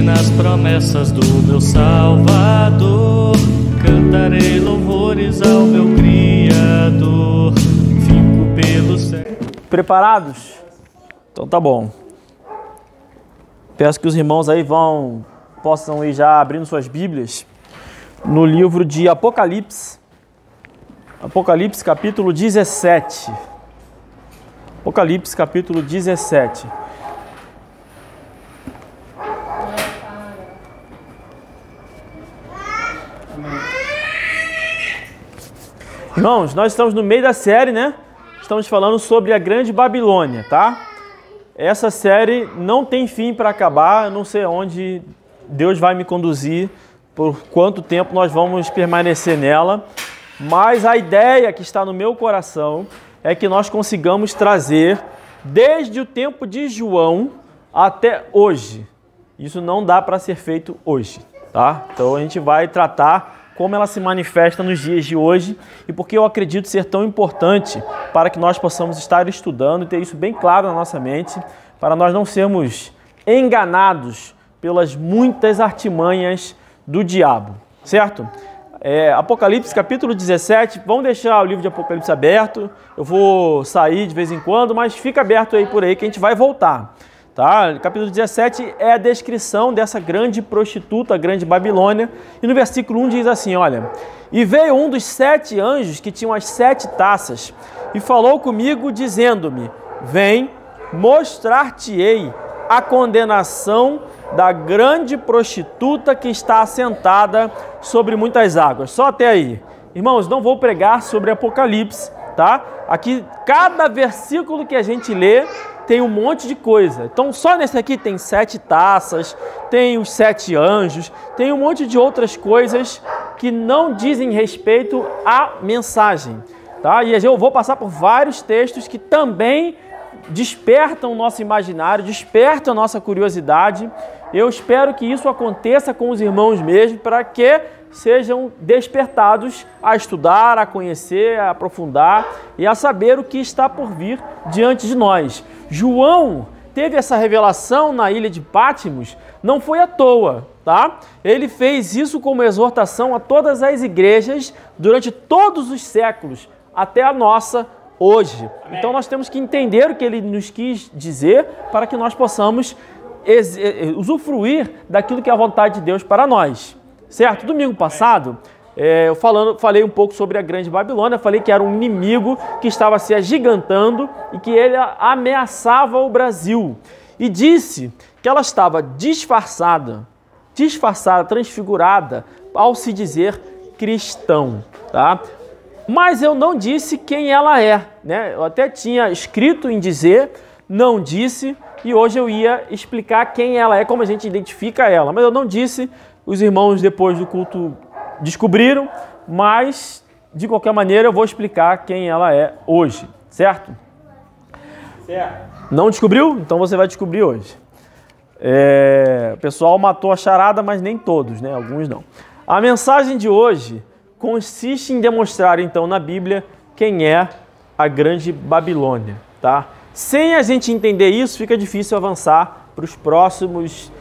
nas promessas do meu Salvador, cantarei louvores ao meu Criador, fico pelo céu. Preparados? Então tá bom. Peço que os irmãos aí possam ir já abrindo suas Bíblias no livro de Apocalipse. Apocalipse capítulo 17. Apocalipse capítulo 17. Irmãos, nós estamos no meio da série, né? Estamos falando sobre a Grande Babilônia, tá? Essa série não tem fim para acabar, eu não sei onde Deus vai me conduzir, por quanto tempo nós vamos permanecer nela, mas a ideia que está no meu coração é que nós consigamos trazer, desde o tempo de João até hoje. Isso não dá para ser feito hoje, tá? Então a gente vai tratar como ela se manifesta nos dias de hoje e porque eu acredito ser tão importante para que nós possamos estar estudando e ter isso bem claro na nossa mente, para nós não sermos enganados pelas muitas artimanhas do diabo, certo? Apocalipse capítulo 17, vamos deixar o livro de Apocalipse aberto, eu vou sair de vez em quando, mas fica aberto aí por aí que a gente vai voltar. Tá? Capítulo 17 é a descrição dessa grande prostituta, a grande Babilônia. E no versículo 1 diz assim, olha: E veio um dos 7 anjos que tinham as 7 taças e falou comigo dizendo-me, vem, mostrar-te-ei a condenação da grande prostituta que está assentada sobre muitas águas. Só até aí. Irmãos, não vou pregar sobre Apocalipse, tá? Aqui, cada versículo que a gente lê tem um monte de coisa. Então, só nesse aqui tem 7 taças, tem os 7 anjos, tem um monte de outras coisas que não dizem respeito à mensagem, tá? E eu vou passar por vários textos que também despertam o nosso imaginário, despertam a nossa curiosidade. Eu espero que isso aconteça com os irmãos mesmo, para que sejam despertados a estudar, a conhecer, a aprofundar e a saber o que está por vir diante de nós. João teve essa revelação na ilha de Patmos, não foi à toa, tá? Ele fez isso como exortação a todas as igrejas durante todos os séculos, até a nossa hoje. Amém. Então nós temos que entender o que ele nos quis dizer para que nós possamos usufruir daquilo que é a vontade de Deus para nós. Certo? Domingo passado, eu falei um pouco sobre a Grande Babilônia, falei que era um inimigo que estava se agigantando e que ele ameaçava o Brasil. E disse que ela estava disfarçada, transfigurada, ao se dizer cristão, tá? Mas eu não disse quem ela é, né? Eu até tinha escrito em dizer, não disse, e hoje eu ia explicar quem ela é, como a gente identifica ela, mas eu não disse. Os irmãos depois do culto descobriram, mas de qualquer maneira eu vou explicar quem ela é hoje, certo? Certo. Não descobriu? Então você vai descobrir hoje. O pessoal matou a charada, mas nem todos, né? Alguns não. A mensagem de hoje consiste em demonstrar então na Bíblia quem é a Grande Babilônia, tá? Sem a gente entender isso, fica difícil avançar para as próximas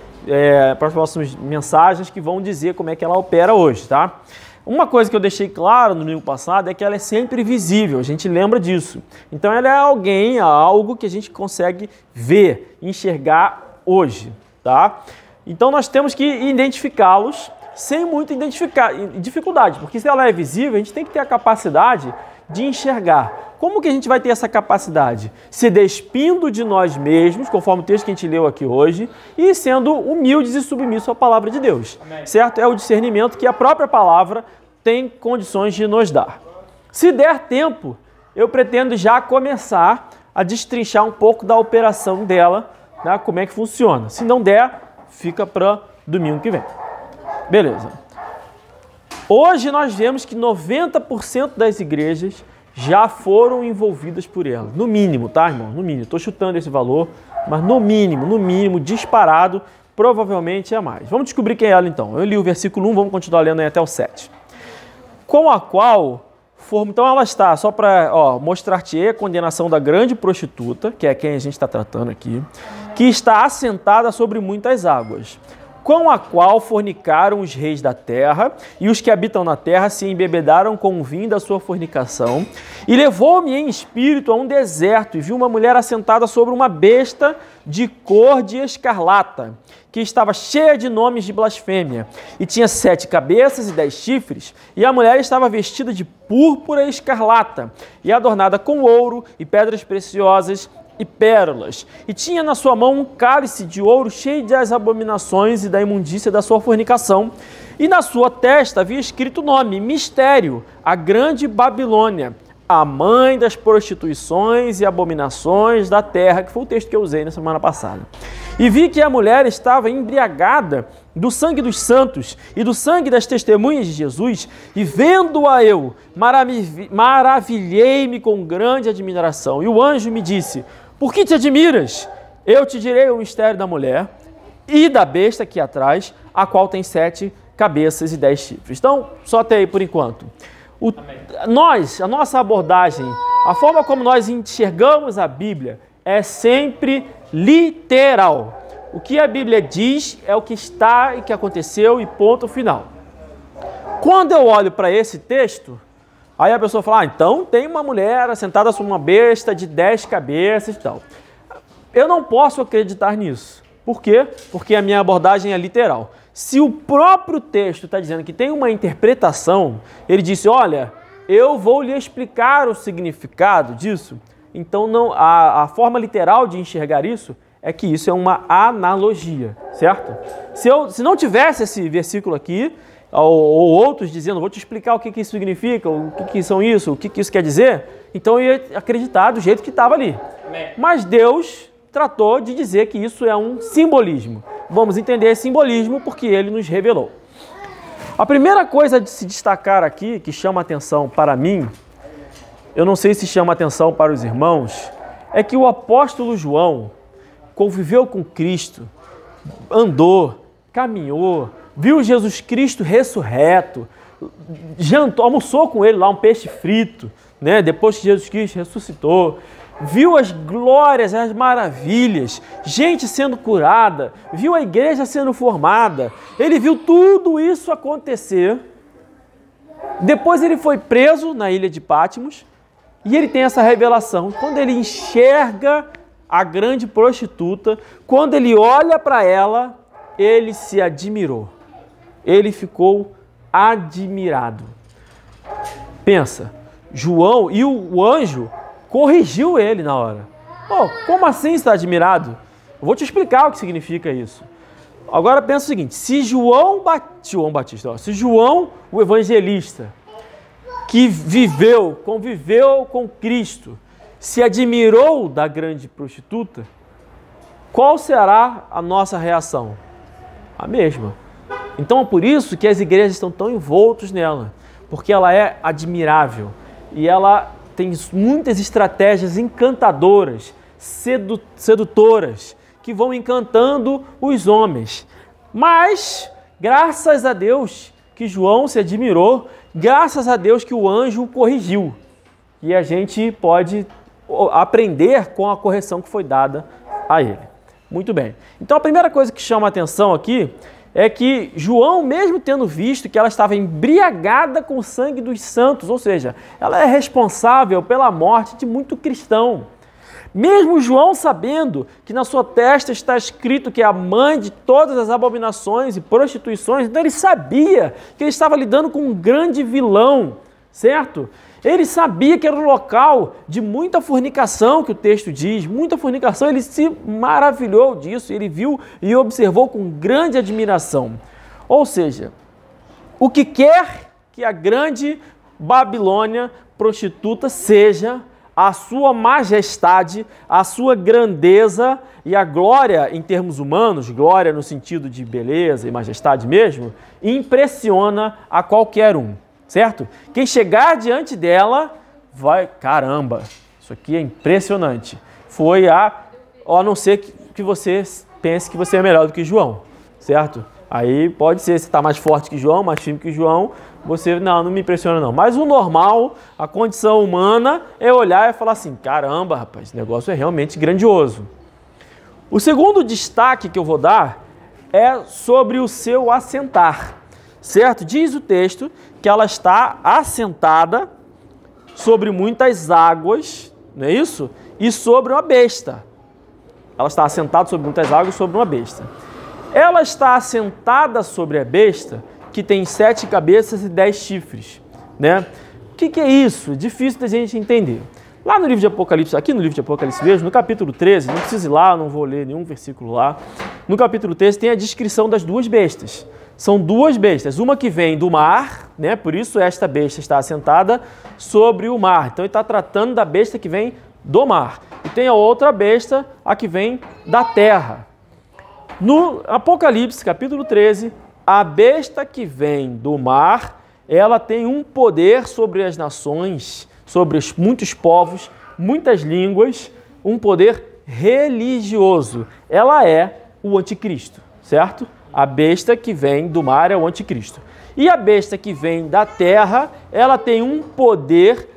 mensagens que vão dizer como é que ela opera hoje, tá? Uma coisa que eu deixei claro no domingo passado é que ela é sempre visível, a gente lembra disso. Então ela é algo que a gente consegue ver, enxergar hoje, tá? Então nós temos que identificá-los sem muita dificuldade, porque se ela é visível, a gente tem que ter a capacidade de enxergar. Como que a gente vai ter essa capacidade? Se despindo de nós mesmos, conforme o texto que a gente leu aqui hoje, e sendo humildes e submissos à palavra de Deus. Amém. Certo? É o discernimento que a própria palavra tem condições de nos dar. Se der tempo, eu pretendo já começar a destrinchar um pouco da operação dela, né? Como é que funciona. Se não der, fica para domingo que vem. Beleza. Hoje nós vemos que 90% das igrejas já foram envolvidas por ela. No mínimo, tá, irmão? No mínimo. Estou chutando esse valor, mas no mínimo, disparado, provavelmente é mais. Vamos descobrir quem é ela, então. Eu li o versículo 1, vamos continuar lendo aí até o 7. Com a qual, então ela está, só para mostrar-te a condenação da grande prostituta, que é quem a gente está tratando aqui, que está assentada sobre muitas águas. com a qual fornicaram os reis da terra, e os que habitam na terra se embebedaram com o vinho da sua fornicação. E levou-me em espírito a um deserto, e vi uma mulher assentada sobre uma besta de cor de escarlata, que estava cheia de nomes de blasfêmia, e tinha 7 cabeças e 10 chifres, e a mulher estava vestida de púrpura e escarlata, e adornada com ouro e pedras preciosas e pérolas, e tinha na sua mão um cálice de ouro cheio das abominações e da imundícia da sua fornicação, e na sua testa havia escrito o nome, Mistério, a Grande Babilônia, a mãe das prostituições e abominações da terra, que foi o texto que eu usei na semana passada. E vi que a mulher estava embriagada do sangue dos santos e do sangue das testemunhas de Jesus, e vendo-a eu, maravilhei-me com grande admiração. E o anjo me disse: por que te admiras? Eu te direi o mistério da mulher e da besta aqui atrás, a qual tem 7 cabeças e 10 chifres. Então, só até aí por enquanto. A nossa abordagem, a forma como nós enxergamos a Bíblia é sempre literal. O que a Bíblia diz é o que está e que aconteceu e ponto final. Quando eu olho para esse texto, aí a pessoa fala, então tem uma mulher assentada sobre uma besta de 10 cabeças e tal. Eu não posso acreditar nisso. Por quê? Porque a minha abordagem é literal. Se o próprio texto está dizendo que tem uma interpretação, ele disse, olha, eu vou lhe explicar o significado disso. Então não, a forma literal de enxergar isso é que isso é uma analogia, certo? Se não tivesse esse versículo aqui, ou outros dizendo, vou te explicar o que isso significa, o que são isso, o que isso quer dizer, então eu ia acreditar do jeito que estava ali. Mas Deus tratou de dizer que isso é um simbolismo. Vamos entender esse simbolismo porque ele nos revelou. A primeira coisa de se destacar aqui, que chama atenção para mim, eu não sei se chama atenção para os irmãos, é que o apóstolo João conviveu com Cristo, andou, caminhou, viu Jesus Cristo ressurreto, jantou, almoçou com ele lá um peixe frito, né? Depois que Jesus Cristo ressuscitou, viu as glórias, as maravilhas, gente sendo curada, viu a igreja sendo formada, ele viu tudo isso acontecer. Depois ele foi preso na ilha de Patmos e ele tem essa revelação. Quando ele enxerga a grande prostituta, quando ele olha para ela, ele se admirou. Ele ficou admirado. Pensa, João e o anjo corrigiu ele na hora. Oh, como assim está admirado? Eu vou te explicar o que significa isso. Agora pensa o seguinte, se João, o evangelista, que conviveu com Cristo, se admirou da grande prostituta, qual será a nossa reação? A mesma. Então é por isso que as igrejas estão tão envoltas nela, porque ela é admirável e ela tem muitas estratégias encantadoras, sedutoras, que vão encantando os homens. Mas, graças a Deus que João se admirou, graças a Deus que o anjo o corrigiu. E a gente pode aprender com a correção que foi dada a ele. Muito bem. Então a primeira coisa que chama a atenção aqui é que João, mesmo tendo visto que ela estava embriagada com o sangue dos santos, ou seja, ela é responsável pela morte de muito cristão. Mesmo João sabendo que na sua testa está escrito que é a mãe de todas as abominações e prostituições, então ele sabia que ele estava lidando com um grande vilão, certo? Ele sabia que era um local de muita fornicação, que o texto diz, muita fornicação, ele se maravilhou disso, ele viu e observou com grande admiração. Ou seja, o que quer que a grande Babilônia prostituta seja, a sua majestade, a sua grandeza e a glória em termos humanos, glória no sentido de beleza e majestade mesmo, impressiona a qualquer um. Certo? Quem chegar diante dela vai, caramba, isso aqui é impressionante. A não ser que você pense que você é melhor do que João, certo? Aí pode ser, se está mais forte que João, mais firme que João, você, não me impressiona não. Mas o normal, a condição humana é olhar e falar assim, caramba, rapaz, esse negócio é realmente grandioso. O segundo destaque que eu vou dar é sobre o seu assentar, certo? Diz o texto que ela está assentada sobre muitas águas, não é isso? E sobre uma besta. Ela está assentada sobre muitas águas, sobre uma besta. Ela está assentada sobre a besta, que tem 7 cabeças e 10 chifres, né? O que é isso? É difícil da gente entender. Lá no livro de Apocalipse, aqui no livro de Apocalipse mesmo, no capítulo 13, não precisa ir lá, não vou ler nenhum versículo lá. No capítulo 13 tem a descrição das 2 bestas. São 2 bestas, uma que vem do mar, né? Por isso esta besta está assentada sobre o mar. Então ele está tratando da besta que vem do mar. E tem a outra besta, a que vem da terra. No Apocalipse, capítulo 13, a besta que vem do mar, ela tem um poder sobre as nações, sobre muitos povos, muitas línguas, um poder religioso. Ela é o anticristo, certo? A besta que vem do mar é o anticristo. E a besta que vem da terra, ela tem um poder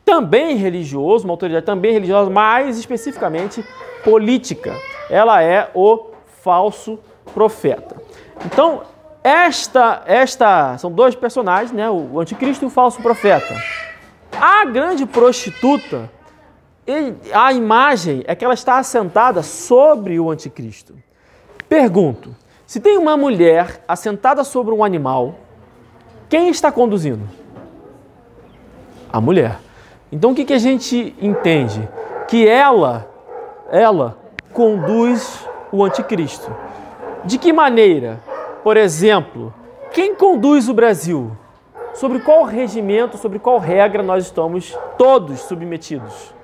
também religioso, uma autoridade também religiosa, mais especificamente política. Ela é o falso profeta. Então, são 2 personagens, né? O anticristo e o falso profeta. A grande prostituta, a imagem é que ela está assentada sobre o anticristo. Pergunto, se tem uma mulher assentada sobre um animal, quem está conduzindo? A mulher. Então o que a gente entende? Que ela conduz o anticristo. De que maneira? Por exemplo, quem conduz o Brasil? Sobre qual regimento, sobre qual regra nós estamos todos submetidos?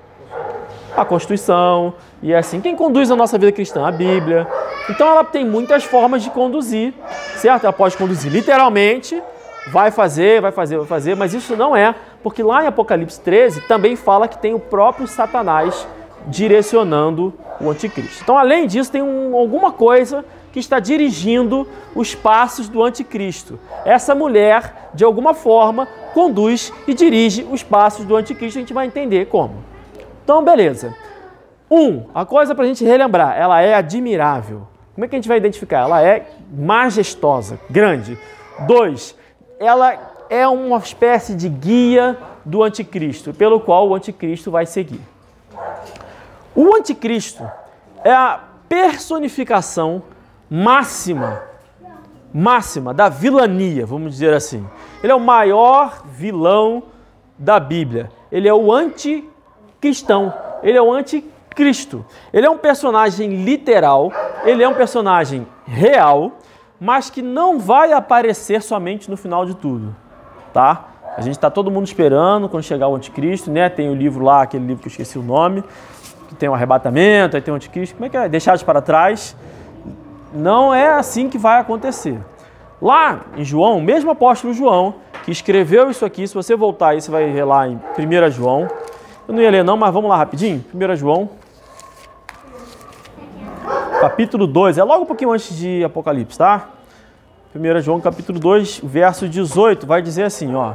A Constituição e assim. Quem conduz a nossa vida cristã? A Bíblia. Então ela tem muitas formas de conduzir, certo? Ela pode conduzir literalmente, vai fazer, mas isso não é, porque lá em Apocalipse 13 também fala que tem o próprio Satanás direcionando o anticristo. Então, além disso, tem alguma coisa que está dirigindo os passos do anticristo. Essa mulher, de alguma forma, conduz e dirige os passos do anticristo. A gente vai entender como. Então, beleza. A coisa para a gente relembrar, ela é admirável. Como é que a gente vai identificar? Ela é majestosa, grande. 2, ela é uma espécie de guia do anticristo, pelo qual o anticristo vai seguir. O anticristo é a personificação máxima da vilania, vamos dizer assim. Ele é o maior vilão da Bíblia. Ele é o anticristão, ele é o anticristo. Ele é um personagem literal, ele é um personagem real, mas que não vai aparecer somente no final de tudo, tá? A gente está todo mundo esperando quando chegar o anticristo, né? Tem o livro lá, aquele livro que eu esqueci o nome, que tem o arrebatamento, aí tem o anticristo. Como é que é? Deixados para trás. Não é assim que vai acontecer. Lá em João, o mesmo apóstolo João, que escreveu isso aqui, se você voltar aí, você vai ver lá em 1 João. Eu não ia ler não, mas vamos lá rapidinho. 1 João, capítulo 2, é logo um pouquinho antes de Apocalipse, tá? 1 João, capítulo 2, verso 18, vai dizer assim, ó.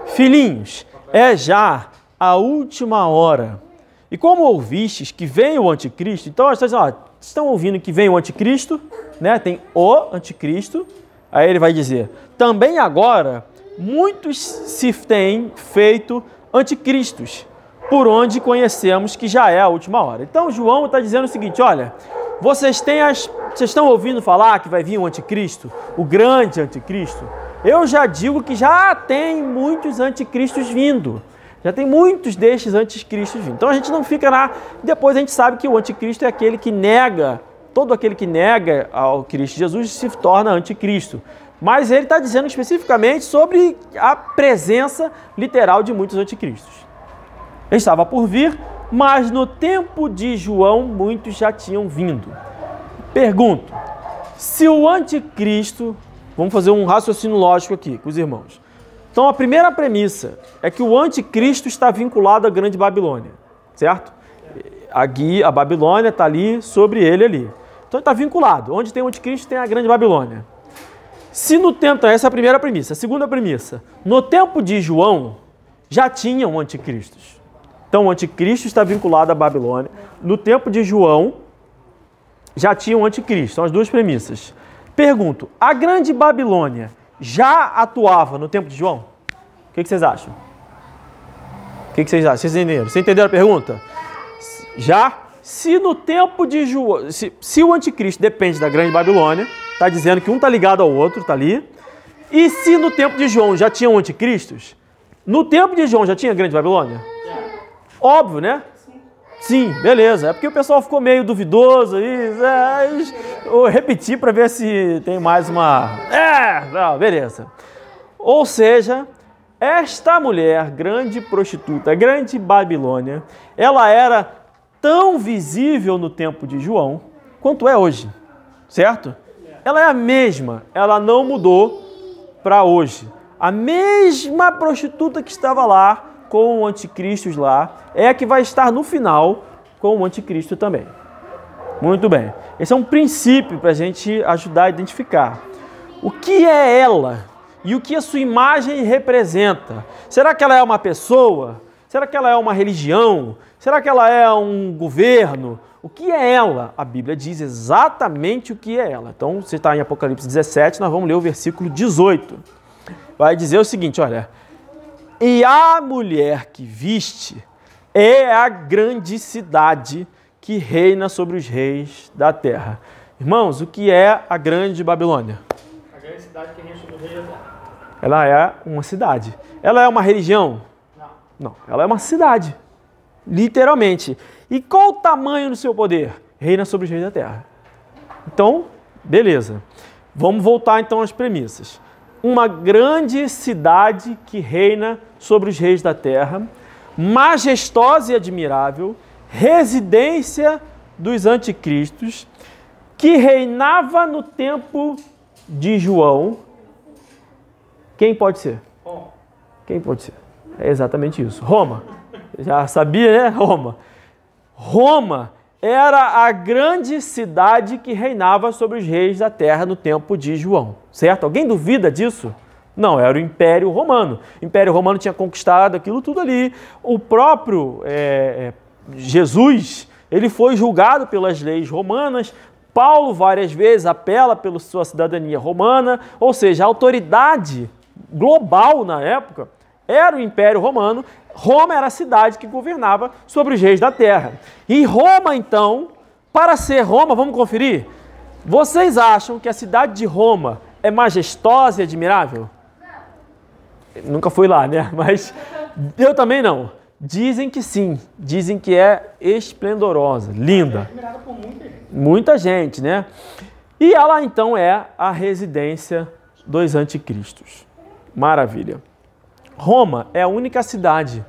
Filhinhos, é já a última hora. E como ouvistes que vem o anticristo, então estão ouvindo que vem o anticristo, né? Tem o anticristo, aí ele vai dizer, também agora muitos se têm feito anticristos, por onde conhecemos que já é a última hora. Então João está dizendo o seguinte, olha, vocês estão ouvindo falar que vai vir um anticristo, o grande anticristo? Eu já digo que já tem muitos anticristos vindo. Já tem muitos destes anticristos vindo. Então a gente não fica lá. Depois a gente sabe que o anticristo é aquele que nega, todo aquele que nega ao Cristo Jesus se torna anticristo. Mas ele está dizendo especificamente sobre a presença literal de muitos anticristos. Ele estava por vir, mas no tempo de João muitos já tinham vindo. Pergunto, se o anticristo, vamos fazer um raciocínio lógico aqui com os irmãos. Então a primeira premissa é que o anticristo está vinculado à Grande Babilônia, certo? A Babilônia está ali, sobre ele ali. Então ele está vinculado. Onde tem o anticristo tem a Grande Babilônia. Se no tempo, essa é a primeira premissa. A segunda premissa, no tempo de João já tinham anticristos. Então o anticristo está vinculado à Babilônia. No tempo de João já tinha o anticristo. São as duas premissas. Pergunto, a grande Babilônia já atuava no tempo de João? O que vocês acham? O que vocês acham? Vocês entenderam? Vocês entenderam a pergunta? Já? Se no tempo de João, se o anticristo depende da grande Babilônia, está dizendo que um está ligado ao outro, está ali. E se no tempo de João já tinham anticristos, no tempo de João já tinha grande Babilônia? Óbvio, né? Sim, beleza. É porque o pessoal ficou meio duvidoso aí. Vou repetir para ver se tem mais uma... Não, beleza. Ou seja, esta mulher, grande prostituta, grande Babilônia, ela era tão visível no tempo de João quanto é hoje, certo? Ela é a mesma, ela não mudou para hoje. A mesma prostituta que estava lá com o anticristo lá é a que vai estar no final com o anticristo também. Muito bem. Esse é um princípio para a gente ajudar a identificar. O que é ela e o que a sua imagem representa? Será que ela é uma pessoa? Será que ela é uma religião? Será que ela é um governo? O que é ela? A Bíblia diz exatamente o que é ela. Então, você está em Apocalipse 17, nós vamos ler o versículo 18. Vai dizer o seguinte, olha... E a mulher que viste é a grande cidade que reina sobre os reis da terra. Irmãos, o que é a grande Babilônia? A grande cidade que reina sobre os reis da terra. Ela é uma cidade. Ela é uma religião? Não, ela é uma cidade. Literalmente. E qual o tamanho do seu poder? Reina sobre os reis da terra. Então, beleza. Vamos voltar então às premissas. Uma grande cidade que reina sobre os reis da terra, majestosa e admirável, residência dos anticristos, que reinava no tempo de João. Quem pode ser? Quem pode ser? É exatamente isso. Roma. Já sabia, né? Roma. Roma era a grande cidade que reinava sobre os reis da terra no tempo de João, certo? Alguém duvida disso? Não, era o Império Romano. O Império Romano tinha conquistado aquilo tudo ali. O próprio Jesus, ele foi julgado pelas leis romanas. Paulo várias vezes apela pela sua cidadania romana, ou seja, a autoridade global na época era o Império Romano. Roma era a cidade que governava sobre os reis da terra. E Roma, então, para ser Roma, vamos conferir? Vocês acham que a cidade de Roma é majestosa e admirável? Nunca fui lá, né? Mas eu também não. Dizem que sim. Dizem que é esplendorosa, linda. É admirada por muita gente. Muita gente, né? E ela, então, é a residência dos anticristos. Maravilha. Roma é a única cidade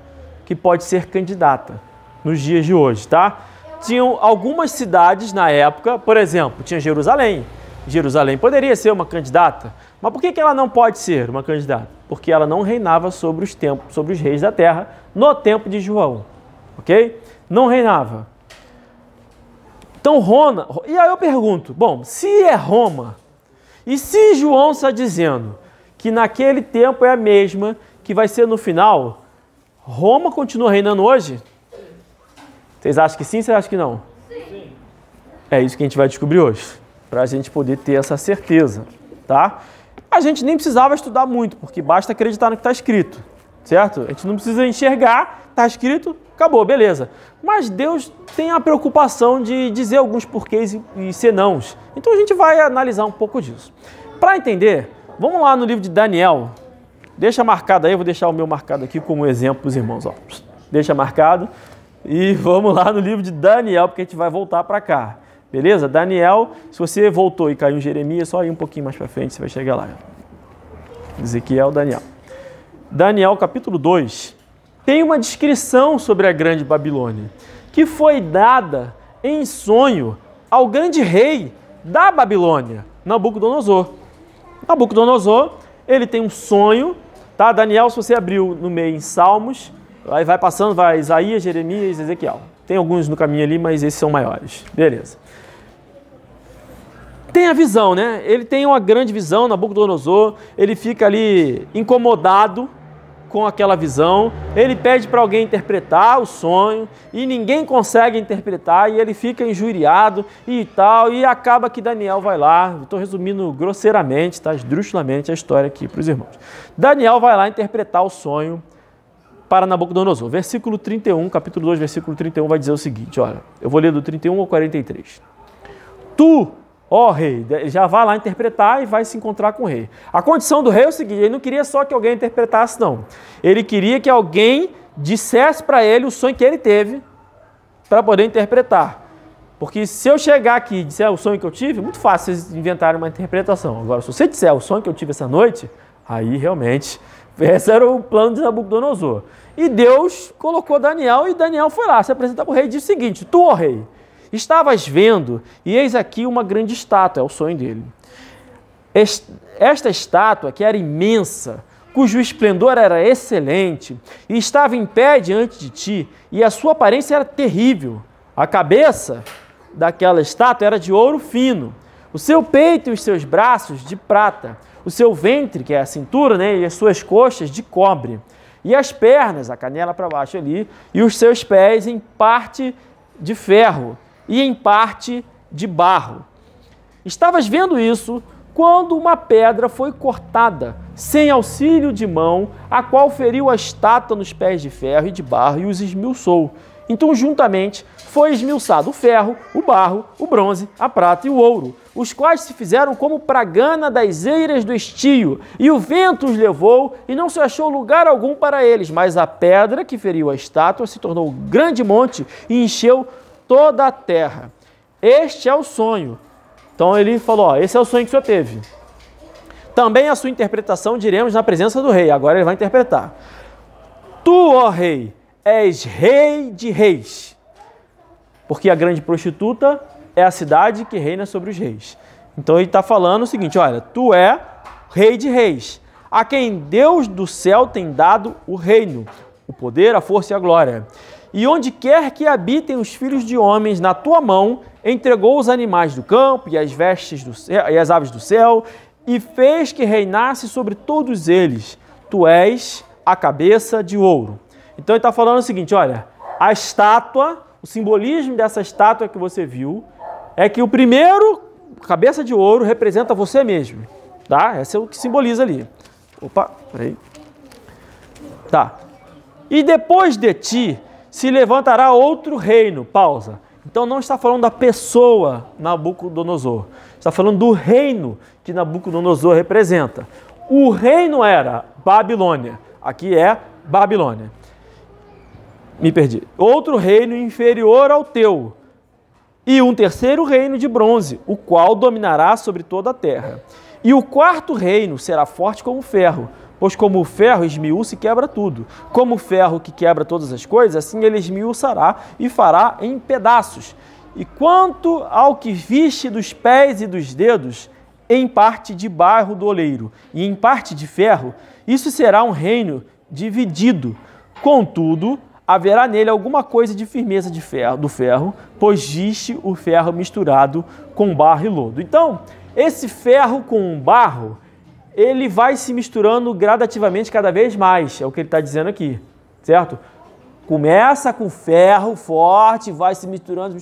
que pode ser candidata nos dias de hoje, tá? Tinham algumas cidades na época, por exemplo, tinha Jerusalém. Jerusalém poderia ser uma candidata, mas por que ela não pode ser uma candidata? Porque ela não reinava sobre os reis da terra no tempo de João, ok? Não reinava. Então Roma, e aí eu pergunto, bom, se é Roma, e se João está dizendo que naquele tempo é a mesma que vai ser no final, Roma continua reinando hoje? Vocês acham que sim, vocês acham que não? Sim. É isso que a gente vai descobrir hoje, para a gente poder ter essa certeza, tá? A gente nem precisava estudar muito, porque basta acreditar no que está escrito, certo? A gente não precisa enxergar, está escrito, acabou, beleza. Mas Deus tem a preocupação de dizer alguns porquês e senãos. Então a gente vai analisar um pouco disso. Para entender, vamos lá no livro de Daniel. Deixa marcado aí, eu vou deixar o meu marcado aqui como exemplo para os irmãos. Ó. Deixa marcado e vamos lá no livro de Daniel, porque a gente vai voltar para cá. Beleza? Daniel, se você voltou e caiu em Jeremias, só ir um pouquinho mais para frente, você vai chegar lá. Ezequiel, Daniel. Daniel, capítulo 2, tem uma descrição sobre a grande Babilônia, que foi dada em sonho ao grande rei da Babilônia, Nabucodonosor. Nabucodonosor, ele tem um sonho, tá? Daniel, se você abriu no meio em Salmos, aí vai passando, vai Isaías, Jeremias, Ezequiel. Tem alguns no caminho ali, mas esses são maiores. Beleza. Tem a visão, né? Ele tem uma grande visão, Nabucodonosor, ele fica ali incomodado com aquela visão, ele pede para alguém interpretar o sonho e ninguém consegue interpretar e ele fica injuriado e tal, e acaba que Daniel vai lá, estou resumindo grosseiramente, tá, esdrúxulamente a história aqui para os irmãos. Daniel vai lá interpretar o sonho para Nabucodonosor. Versículo 31, capítulo 2, versículo 31 vai dizer o seguinte, olha, eu vou ler do 31 ao 43. Tu, ó rei, ele já vai lá interpretar e vai se encontrar com o rei. A condição do rei é o seguinte, ele não queria só que alguém interpretasse, não. Ele queria que alguém dissesse para ele o sonho que ele teve para poder interpretar. Porque se eu chegar aqui e disser o sonho que eu tive, muito fácil vocês inventarem uma interpretação. Agora, se você disser o sonho que eu tive essa noite, aí realmente, esse era o plano de Nabucodonosor. E Deus colocou Daniel e Daniel foi lá se apresentar para o rei e disse o seguinte, tu, ó rei, estavas vendo e eis aqui uma grande estátua, é o sonho dele. Esta estátua, que era imensa, cujo esplendor era excelente, e estava em pé diante de ti, e a sua aparência era terrível. A cabeça daquela estátua era de ouro fino, o seu peito e os seus braços de prata, o seu ventre, que é a cintura, né, e as suas coxas de cobre, e as pernas, a canela para baixo ali, e os seus pés em parte de ferro e em parte de barro. Estavas vendo isso quando uma pedra foi cortada, sem auxílio de mão, a qual feriu a estátua nos pés de ferro e de barro e os esmiuçou. Então, juntamente, foi esmiuçado o ferro, o barro, o bronze, a prata e o ouro, os quais se fizeram como pragana das eiras do estio, e o vento os levou, e não se achou lugar algum para eles, mas a pedra que feriu a estátua se tornou grande monte e encheu toda a terra. Este é o sonho. Então ele falou, ó, esse é o sonho que o senhor teve. Também a sua interpretação diremos na presença do rei. Agora ele vai interpretar. Tu, ó rei, és rei de reis. Porque a grande prostituta é a cidade que reina sobre os reis. Então ele está falando o seguinte, olha, tu é rei de reis, a quem Deus do céu tem dado o reino, o poder, a força e a glória. E onde quer que habitem os filhos de homens, na tua mão entregou os animais do campo e as vestes do céu, e as aves do céu, e fez que reinasse sobre todos eles. Tu és a cabeça de ouro. Então ele está falando o seguinte, olha, a estátua, o simbolismo dessa estátua que você viu, é que o primeiro, cabeça de ouro, representa você mesmo. Tá? Esse é o que simboliza ali. Opa, peraí. Tá. E depois de ti se levantará outro reino. Pausa. Então não está falando da pessoa Nabucodonosor. Está falando do reino que Nabucodonosor representa. O reino era Babilônia. Aqui é Babilônia. Me perdi. Outro reino inferior ao teu. E um terceiro reino de bronze, o qual dominará sobre toda a terra. E o quarto reino será forte como ferro, pois como o ferro esmiuça e quebra tudo. Como o ferro que quebra todas as coisas, assim ele esmiuçará e fará em pedaços. E quanto ao que viste dos pés e dos dedos, em parte de barro do oleiro e em parte de ferro, isso será um reino dividido. Contudo, haverá nele alguma coisa de firmeza de ferro, do ferro, pois viste o ferro misturado com barro e lodo. Então, esse ferro com barro, ele vai se misturando gradativamente cada vez mais, é o que ele está dizendo aqui, certo? Começa com ferro forte, vai se misturando,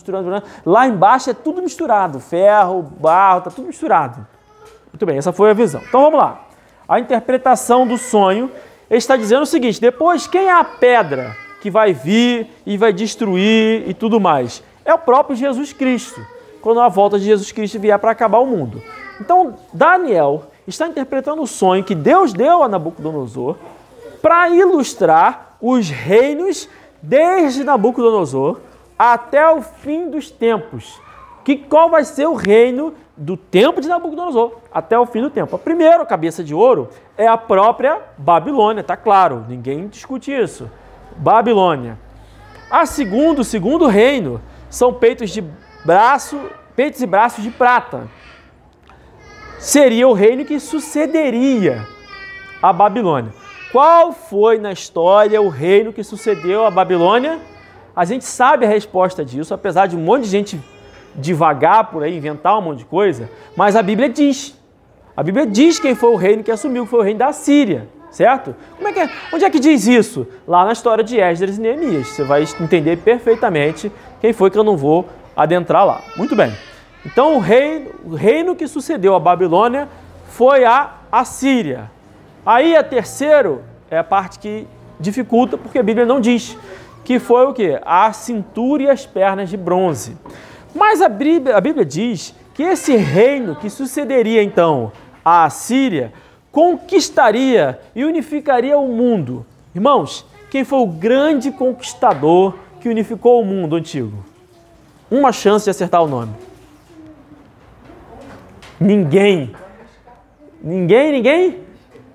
lá embaixo é tudo misturado, ferro, barro, está tudo misturado. Muito bem, essa foi a visão. Então vamos lá, a interpretação do sonho está dizendo o seguinte, depois quem é a pedra que vai vir e vai destruir e tudo mais? É o próprio Jesus Cristo, quando a volta de Jesus Cristo vier para acabar o mundo. Então, Daniel está interpretando o sonho que Deus deu a Nabucodonosor para ilustrar os reinos desde Nabucodonosor até o fim dos tempos. Qual vai ser o reino do tempo de Nabucodonosor até o fim do tempo? A primeira cabeça de ouro é a própria Babilônia, tá claro, ninguém discute isso. Babilônia. O segundo reino são peitos e braços de prata. Seria o reino que sucederia a Babilônia. Qual foi na história o reino que sucedeu a Babilônia? A gente sabe a resposta disso, apesar de um monte de gente devagar por aí, inventar um monte de coisa, mas a Bíblia diz. A Bíblia diz quem foi o reino que assumiu, que foi o reino da Síria. certo? Onde é que diz isso? Lá na história de Esdras e Neemias. Você vai entender perfeitamente quem foi, que eu não vou adentrar lá. Muito bem. Então o reino que sucedeu a Babilônia foi a Assíria. Aí a terceiro é a parte que dificulta, porque a Bíblia não diz, que foi o quê? A cintura e as pernas de bronze. Mas a Bíblia diz que esse reino que sucederia então a Assíria conquistaria e unificaria o mundo. Irmãos, quem foi o grande conquistador que unificou o mundo antigo? Uma chance de acertar o nome. Ninguém. Ninguém?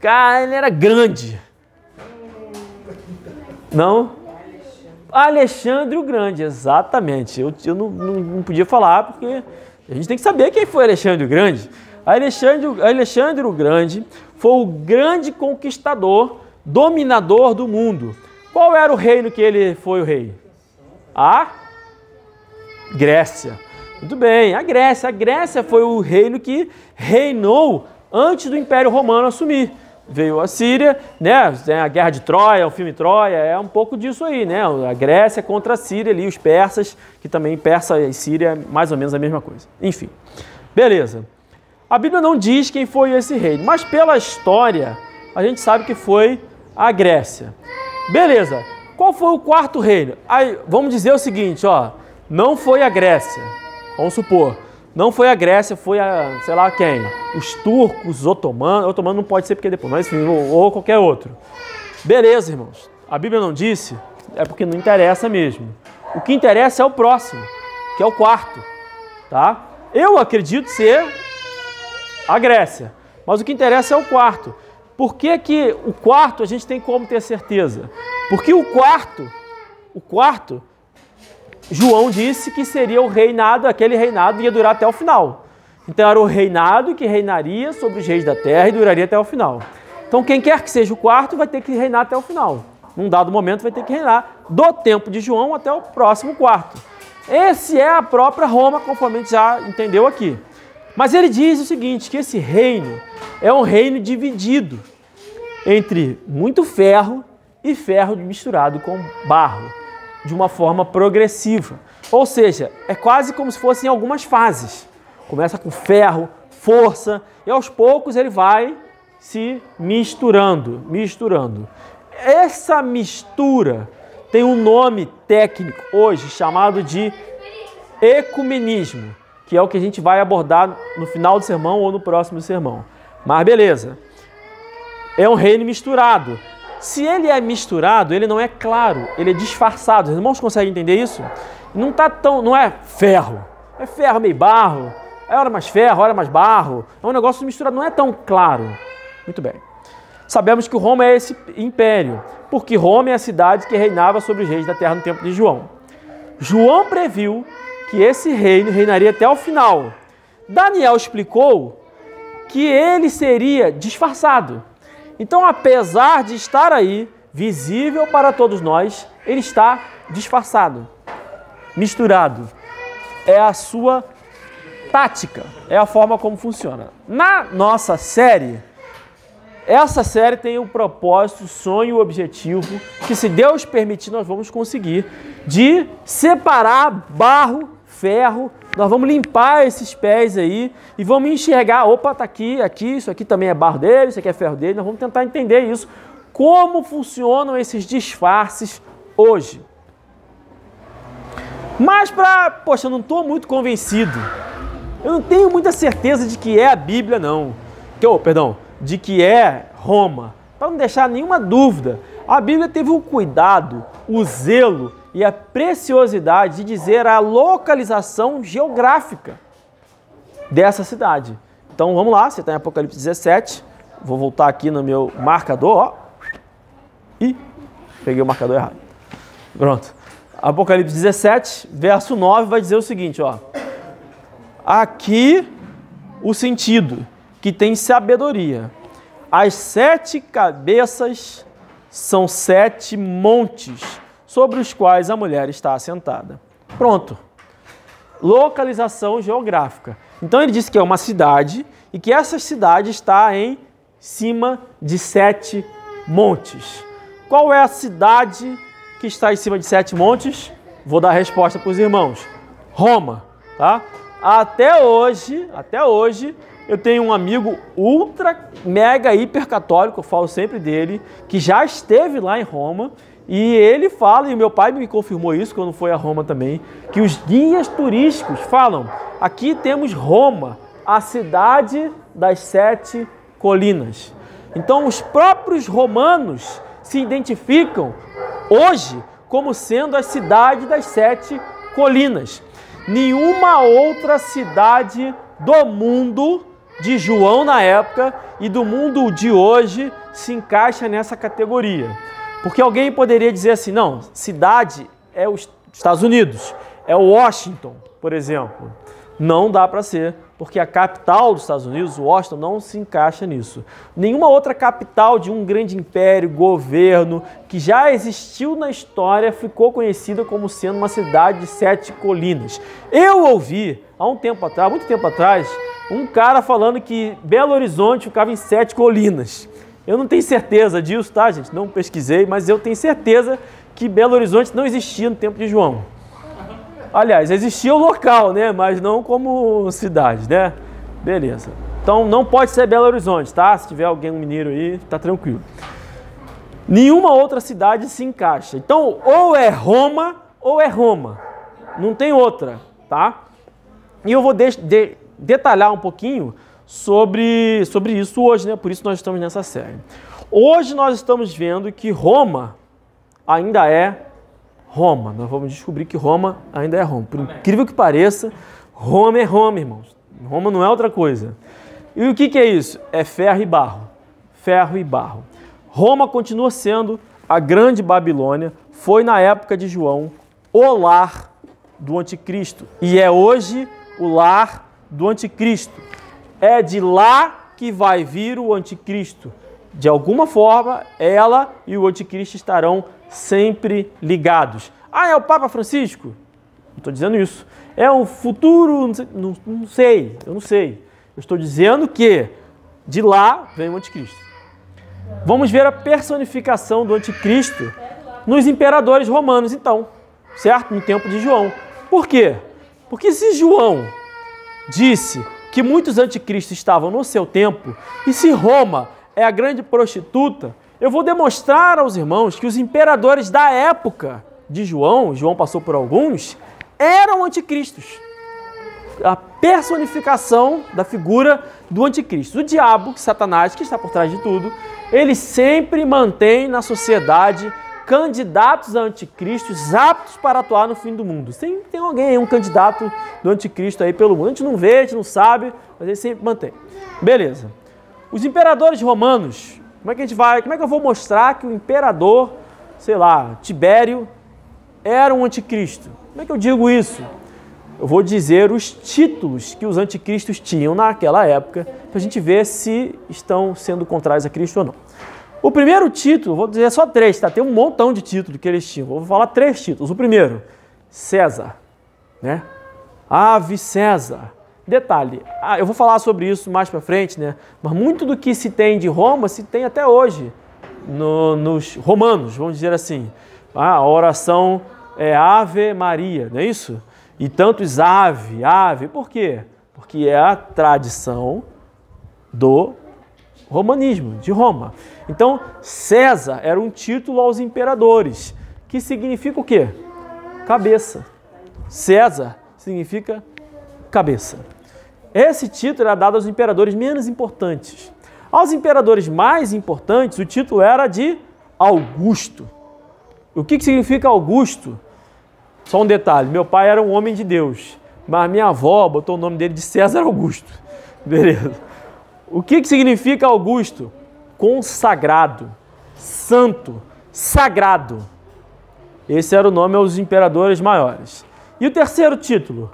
Cara, ele era grande. Não? Alexandre o Grande, exatamente. Eu não podia falar porque a gente tem que saber quem foi Alexandre o Grande. Alexandre o Grande foi o grande conquistador, dominador do mundo. Qual era o reino que ele foi o rei? A Grécia. Muito bem, a Grécia. A Grécia foi o reino que reinou antes do Império Romano assumir. Veio a Síria, né? A Guerra de Troia, o filme Troia, é um pouco disso aí, né? A Grécia contra a Síria ali, os persas, que também Persa e Síria é mais ou menos a mesma coisa. Enfim, beleza. A Bíblia não diz quem foi esse rei, mas pela história a gente sabe que foi a Grécia. Beleza, qual foi o quarto reino? Aí, vamos dizer o seguinte, ó, não foi a Grécia, vamos supor. Não foi a Grécia, foi a, sei lá quem, os turcos, os otomanos, otomano não pode ser porque depois, mas enfim, ou qualquer outro. Beleza, irmãos, a Bíblia não disse, é porque não interessa mesmo. O que interessa é o próximo, que é o quarto, tá? Eu acredito ser a Grécia, mas o que interessa é o quarto. Por que que o quarto a gente tem como ter certeza? Porque o quarto, João disse que seria o reinado, aquele reinado ia durar até o final. Então era o reinado que reinaria sobre os reis da terra e duraria até o final. Então quem quer que seja o quarto vai ter que reinar até o final. Num dado momento vai ter que reinar do tempo de João até o próximo quarto. Esse é a própria Roma, conforme a gente já entendeu aqui. Mas ele diz o seguinte, que esse reino é um reino dividido entre muito ferro e ferro misturado com barro, de uma forma progressiva. Ou seja, é quase como se fossem algumas fases. Começa com ferro, força, e aos poucos ele vai se misturando. Essa mistura tem um nome técnico hoje chamado de ecumenismo, que é o que a gente vai abordar no final do sermão ou no próximo sermão. Mas beleza, é um reino misturado. Se ele é misturado, ele não é claro, ele é disfarçado. Os irmãos conseguem entender isso? Não é ferro, é ferro meio barro, é hora mais ferro, hora mais barro, é um negócio misturado, não é tão claro. Muito bem. Sabemos que Roma é esse império, porque Roma é a cidade que reinava sobre os reis da terra no tempo de João. João previu que esse reino reinaria até o final. Daniel explicou que ele seria disfarçado. Então, apesar de estar aí, visível para todos nós, ele está disfarçado, misturado. É a sua tática, é a forma como funciona. Na nossa série, essa série tem o propósito, o sonho, o objetivo, que se Deus permitir, nós vamos conseguir, de separar barro, ferro, nós vamos limpar esses pés aí e vamos enxergar, opa, tá aqui, isso aqui também é barro dele, isso aqui é ferro dele, nós vamos tentar entender isso, como funcionam esses disfarces hoje. Mas poxa, eu não estou muito convencido, eu não tenho muita certeza de que é a Bíblia não, de que é Roma, para não deixar nenhuma dúvida. A Bíblia teve o cuidado, o zelo e a preciosidade de dizer a localização geográfica dessa cidade. Então vamos lá, você está em Apocalipse 17, vou voltar aqui no meu marcador, ó. Ih, peguei o marcador errado. Pronto. Apocalipse 17, verso 9, vai dizer o seguinte, ó. Aqui o sentido, que tem sabedoria. As 7 cabeças são 7 montes sobre os quais a mulher está assentada. Pronto. Localização geográfica. Então ele disse que é uma cidade e que essa cidade está em cima de 7 montes. Qual é a cidade que está em cima de 7 montes? Vou dar a resposta para os irmãos. Roma, tá? Até hoje, eu tenho um amigo ultra, mega, hiper católico, eu falo sempre dele, que já esteve lá em Roma, e ele fala, e meu pai me confirmou isso quando foi a Roma também, que os guias turísticos falam, aqui temos Roma, a cidade das 7 colinas. Então os próprios romanos se identificam hoje como sendo a cidade das 7 colinas. Nenhuma outra cidade do mundo de João na época e do mundo de hoje se encaixa nessa categoria. Porque alguém poderia dizer assim, não, cidade é os Estados Unidos, é Washington, por exemplo. Não dá para ser, porque a capital dos Estados Unidos, Washington, não se encaixa nisso. Nenhuma outra capital de um grande império, governo, que já existiu na história, ficou conhecida como sendo uma cidade de 7 colinas. Eu ouvi, há muito tempo atrás, um cara falando que Belo Horizonte ficava em 7 colinas. Eu não tenho certeza disso, tá, gente? Não pesquisei, mas eu tenho certeza que Belo Horizonte não existia no tempo de João. Aliás, existia o local, né? Mas não como cidade, né? Beleza. Então não pode ser Belo Horizonte, tá? Se tiver alguém, um mineiro aí, tá tranquilo. Nenhuma outra cidade se encaixa. Então, ou é Roma, ou é Roma. Não tem outra, tá? E eu vou detalhar um pouquinho sobre isso hoje, né? Por isso nós estamos nessa série. Hoje nós estamos vendo que Roma ainda é Roma. Nós vamos descobrir que Roma ainda é Roma. Por incrível que pareça, Roma é Roma, irmãos. Roma não é outra coisa. E o que é isso? É ferro e barro. Ferro e barro. Roma continua sendo a grande Babilônia. Foi na época de João o lar do anticristo. E é hoje o lar do anticristo. É de lá que vai vir o anticristo. De alguma forma, ela e o anticristo estarão sempre ligados. Ah, é o Papa Francisco? Não estou dizendo isso. É o futuro, não sei. Eu estou dizendo que de lá vem o anticristo. Vamos ver a personificação do anticristo nos imperadores romanos, então, certo? No tempo de João. Por quê? Porque se João disse que muitos anticristos estavam no seu tempo, e se Roma é a grande prostituta, eu vou demonstrar aos irmãos que os imperadores da época de João passou por alguns, eram anticristos. A personificação da figura do anticristo. O diabo, Satanás, que está por trás de tudo, ele sempre mantém na sociedade candidatos a anticristos aptos para atuar no fim do mundo. Sempre tem alguém, um candidato do anticristo aí pelo mundo. A gente não vê, a gente não sabe, mas ele sempre mantém. Beleza. Os imperadores romanos, como é que eu vou mostrar que o imperador, sei lá, Tibério, era um anticristo? Como é que eu digo isso? Eu vou dizer os títulos que os anticristos tinham naquela época, para a gente ver se estão sendo contrários a Cristo ou não. O primeiro título, vou dizer só 3, tá? Tem um montão de títulos que eles tinham. Vou falar 3 títulos. O primeiro, César, né? Ave César. Detalhe, eu vou falar sobre isso mais para frente, né? Mas muito do que se tem de Roma se tem até hoje nos romanos, vamos dizer assim. A oração é Ave Maria, não é isso? E tantos ave. Por quê? Porque é a tradição do romanismo, de Roma. Então, César era um título aos imperadores, que significa o quê? Cabeça. César significa cabeça. Esse título era dado aos imperadores menos importantes. Aos imperadores mais importantes, o título era de Augusto. O que significa Augusto? Só um detalhe, meu pai era um homem de Deus, mas minha avó botou o nome dele de César Augusto. Beleza. O que significa Augusto? Consagrado, santo, sagrado. Esse era o nome aos imperadores maiores. E o terceiro título?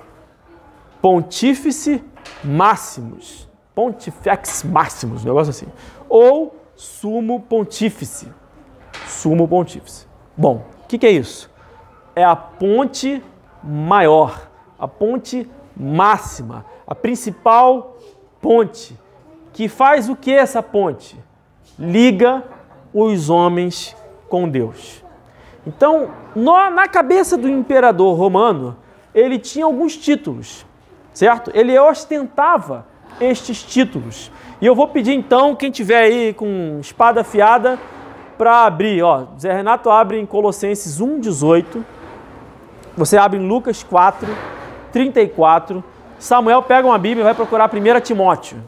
Pontífice Máximos. Pontifex Máximos, um negócio assim. Ou Sumo Pontífice. Sumo Pontífice. Bom, o que é isso? É a ponte maior, a ponte máxima, a principal ponte. Que faz o que essa ponte? Liga os homens com Deus. Então, na cabeça do imperador romano, ele tinha alguns títulos, certo? Ele ostentava estes títulos. E eu vou pedir então, quem tiver aí com espada afiada, para abrir, ó, Zé Renato abre em Colossenses 1,18, você abre em Lucas 4, 34, Samuel pega uma Bíblia e vai procurar 1 Timóteo,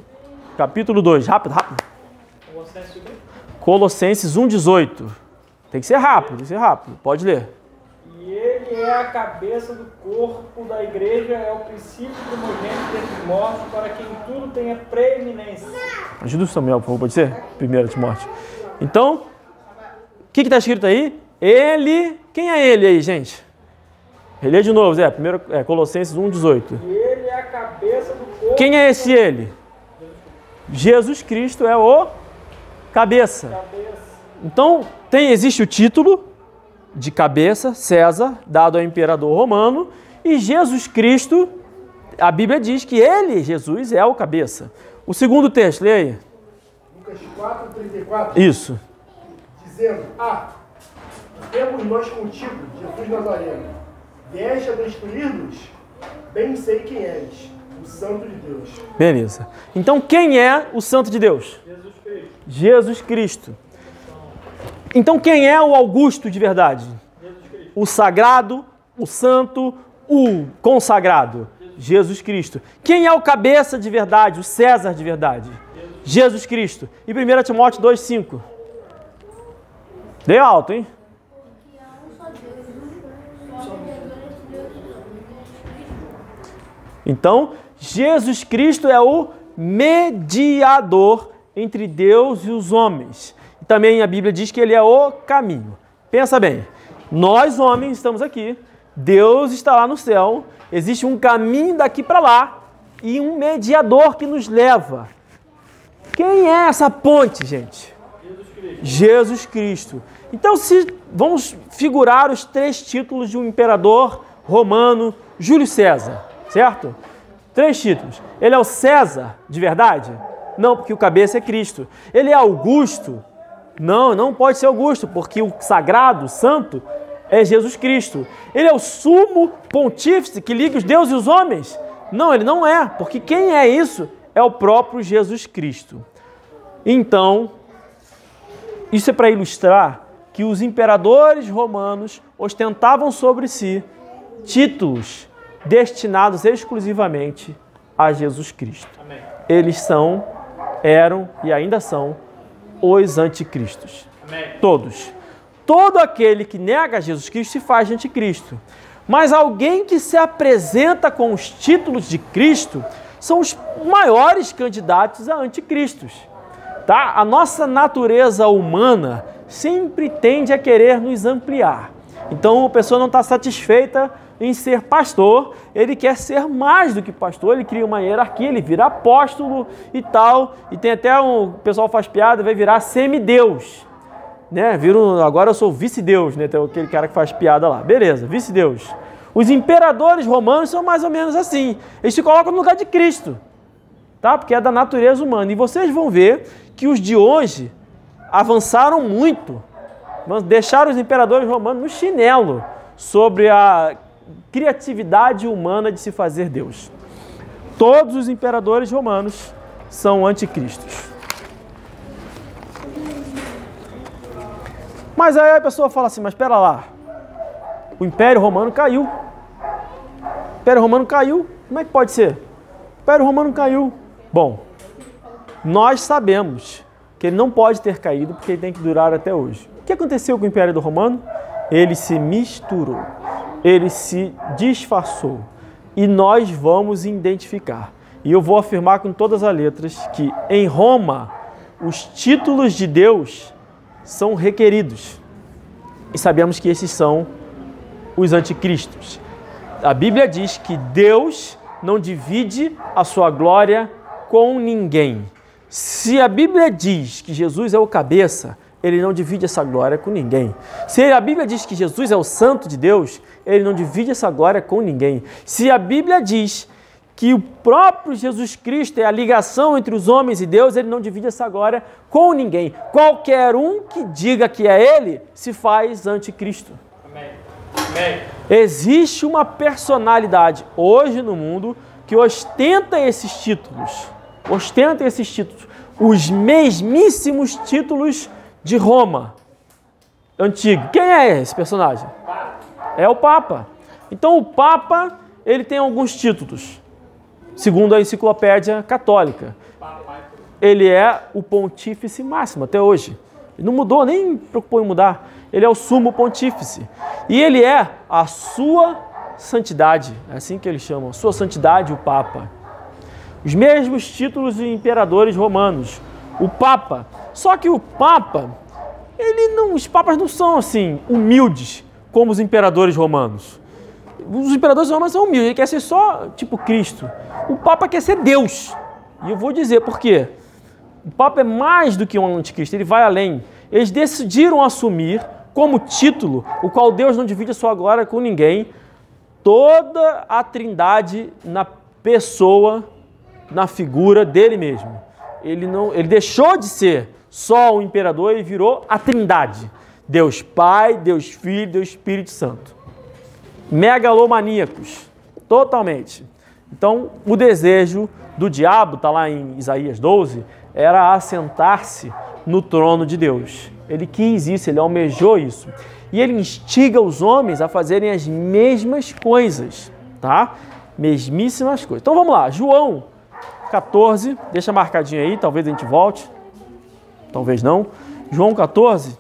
capítulo 2, rápido. Colossenses 1,18, tem que ser rápido, pode ler. E ele é a cabeça do corpo da igreja, é o princípio primogênito dentre os mortos, para quem tudo tenha preeminência. Ajuda o Samuel, por favor, pode ser? 1 Timóteo. Então, o que está escrito aí? Ele, quem é ele aí, gente? Relê de novo, Zé, Colossenses 1,18. E ele é a cabeça do corpo. Quem é esse ele? Jesus Cristo é o cabeça. Então, existe o título de cabeça, César, dado ao imperador romano, e Jesus Cristo, a Bíblia diz que ele, Jesus, é o cabeça. O segundo texto, leia aí. Lucas 4, 34. Isso. Dizendo, temos nós contigo, Jesus Nazareno, vieste a destruir-nos? Bem sei quem és, o Santo de Deus. Beleza. Então, quem é o Santo de Deus? Jesus Cristo. Jesus Cristo. Então, quem é o Augusto de verdade? Jesus Cristo. O sagrado, o santo, o consagrado? Jesus Cristo. Quem é o cabeça de verdade, o César de verdade? Jesus Cristo. E 1 Timóteo 2,5. Dei alto, hein? Então, Jesus Cristo é o mediador entre Deus e os homens. E também a Bíblia diz que ele é o caminho. Pensa bem, nós homens estamos aqui, Deus está lá no céu, existe um caminho daqui para lá e um mediador que nos leva. Quem é essa ponte, gente? Jesus Cristo. Então, vamos figurar os 3 títulos de um imperador romano, Júlio César, certo? 3 títulos. Ele é o César de verdade? Não, porque o cabeça é Cristo. Ele é Augusto? Não pode ser Augusto, porque o sagrado, o santo, é Jesus Cristo. Ele é o sumo pontífice que liga os deuses e os homens? Não, ele não é, porque quem é isso é o próprio Jesus Cristo. Então, isso é para ilustrar que os imperadores romanos ostentavam sobre si títulos destinados exclusivamente a Jesus Cristo. Amém. Eles eram e ainda são os anticristos. Amém. Todos. Todo aquele que nega Jesus Cristo se faz de anticristo. Mas alguém que se apresenta com os títulos de Cristo são os maiores candidatos a anticristos. Tá? A nossa natureza humana sempre tende a querer nos ampliar. Então a pessoa não está satisfeita em ser pastor, ele quer ser mais do que pastor, ele cria uma hierarquia, ele vira apóstolo e tal, e tem até o pessoal faz piada, vai virar semideus, né? Agora eu sou vice-deus, né? Tem aquele cara que faz piada lá, beleza, vice-deus. Os imperadores romanos são mais ou menos assim, eles se colocam no lugar de Cristo, tá? Porque é da natureza humana, e vocês vão ver que os de hoje avançaram muito, deixaram os imperadores romanos no chinelo sobre a criatividade humana de se fazer Deus. Todos os imperadores romanos são anticristos. Mas aí a pessoa fala assim, mas espera lá, o Império Romano caiu. O Império Romano caiu, como é que pode ser? O Império Romano caiu. Bom, nós sabemos que ele não pode ter caído porque ele tem que durar até hoje. O que aconteceu com o Império Romano? Ele se misturou, ele se disfarçou e nós vamos identificar. E eu vou afirmar com todas as letras que em Roma os títulos de Deus são requeridos. E sabemos que esses são os anticristos. A Bíblia diz que Deus não divide a sua glória com ninguém. Se a Bíblia diz que Jesus é o cabeça, ele não divide essa glória com ninguém. Se a Bíblia diz que Jesus é o santo de Deus, ele não divide essa glória com ninguém. Se a Bíblia diz que o próprio Jesus Cristo é a ligação entre os homens e Deus, ele não divide essa glória com ninguém. Qualquer um que diga que é ele, se faz anticristo. Amém. Amém. Existe uma personalidade hoje no mundo que ostenta esses títulos. Os mesmíssimos títulos de Roma antigo. Quem é esse personagem? É o Papa. Então o Papa, ele tem alguns títulos, segundo a enciclopédia católica. Ele é o pontífice máximo até hoje. Ele não mudou, nem preocupou em mudar. Ele é o sumo pontífice. E ele é a sua santidade, é assim que eles chamam, sua santidade, o Papa. Os mesmos títulos de imperadores romanos, o Papa. Só que o Papa, os papas não são assim, humildes, como os imperadores romanos. Os imperadores romanos são humildes, ele quer ser só tipo Cristo. O Papa quer ser Deus. E eu vou dizer por quê. O Papa é mais do que um anticristo, ele vai além. Eles decidiram assumir como título, o qual Deus não divide a sua glória com ninguém, toda a trindade na pessoa, na figura dele mesmo. Ele deixou de ser só o imperador e virou a trindade. Deus Pai, Deus Filho, Deus Espírito Santo. Megalomaníacos, totalmente. Então, o desejo do diabo, está lá em Isaías 12, era assentar-se no trono de Deus. Ele quis isso, ele almejou isso. E ele instiga os homens a fazerem as mesmas coisas, tá? Mesmíssimas coisas. Então vamos lá, João 14, deixa marcadinho aí, talvez a gente volte, talvez não. João 14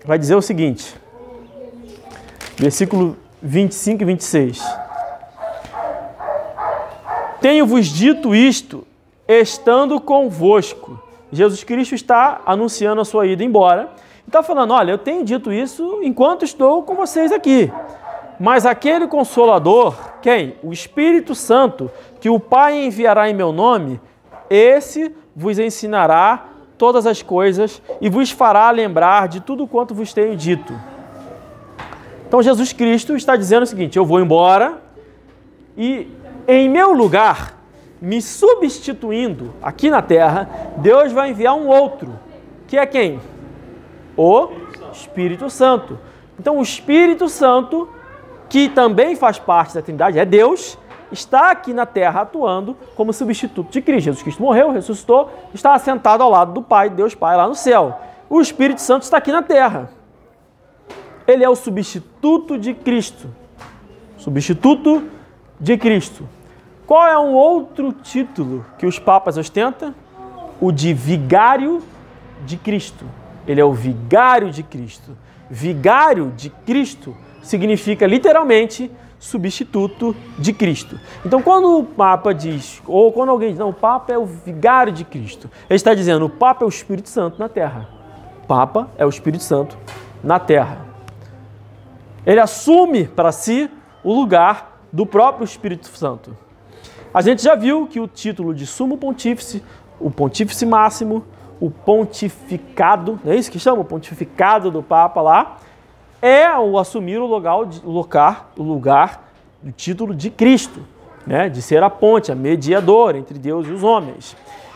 vai dizer o seguinte, versículo 25 e 26. Tenho-vos dito isto, estando convosco. Jesus Cristo está anunciando a sua ida embora. Está falando, olha, eu tenho dito isso enquanto estou com vocês aqui. Mas aquele Consolador, quem? O Espírito Santo, que o Pai enviará em meu nome, esse vos ensinará todas as coisas e vos fará lembrar de tudo quanto vos tenho dito. Então Jesus Cristo está dizendo o seguinte, eu vou embora e em meu lugar, me substituindo aqui na terra, Deus vai enviar um outro, que é quem? O Espírito Santo. Então o Espírito Santo, que também faz parte da Trindade, é Deus, está aqui na terra atuando como substituto de Cristo. Jesus Cristo morreu, ressuscitou, está assentado ao lado do Pai, Deus Pai, lá no céu. O Espírito Santo está aqui na terra. Ele é o substituto de Cristo. Substituto de Cristo. Qual é um outro título que os papas ostentam? O de vigário de Cristo. Ele é o vigário de Cristo. Vigário de Cristo significa literalmente substituto de Cristo. Então, quando o Papa diz, ou quando alguém diz, não, o Papa é o vigário de Cristo, ele está dizendo, o Papa é o Espírito Santo na terra. O Papa é o Espírito Santo na terra. Ele assume para si o lugar do próprio Espírito Santo. A gente já viu que o título de sumo pontífice, o pontífice máximo, o pontificado, não é isso que chama? O pontificado do Papa lá, é o assumir o lugar do título de Cristo, né? De ser a ponte, a mediadora entre Deus e os homens.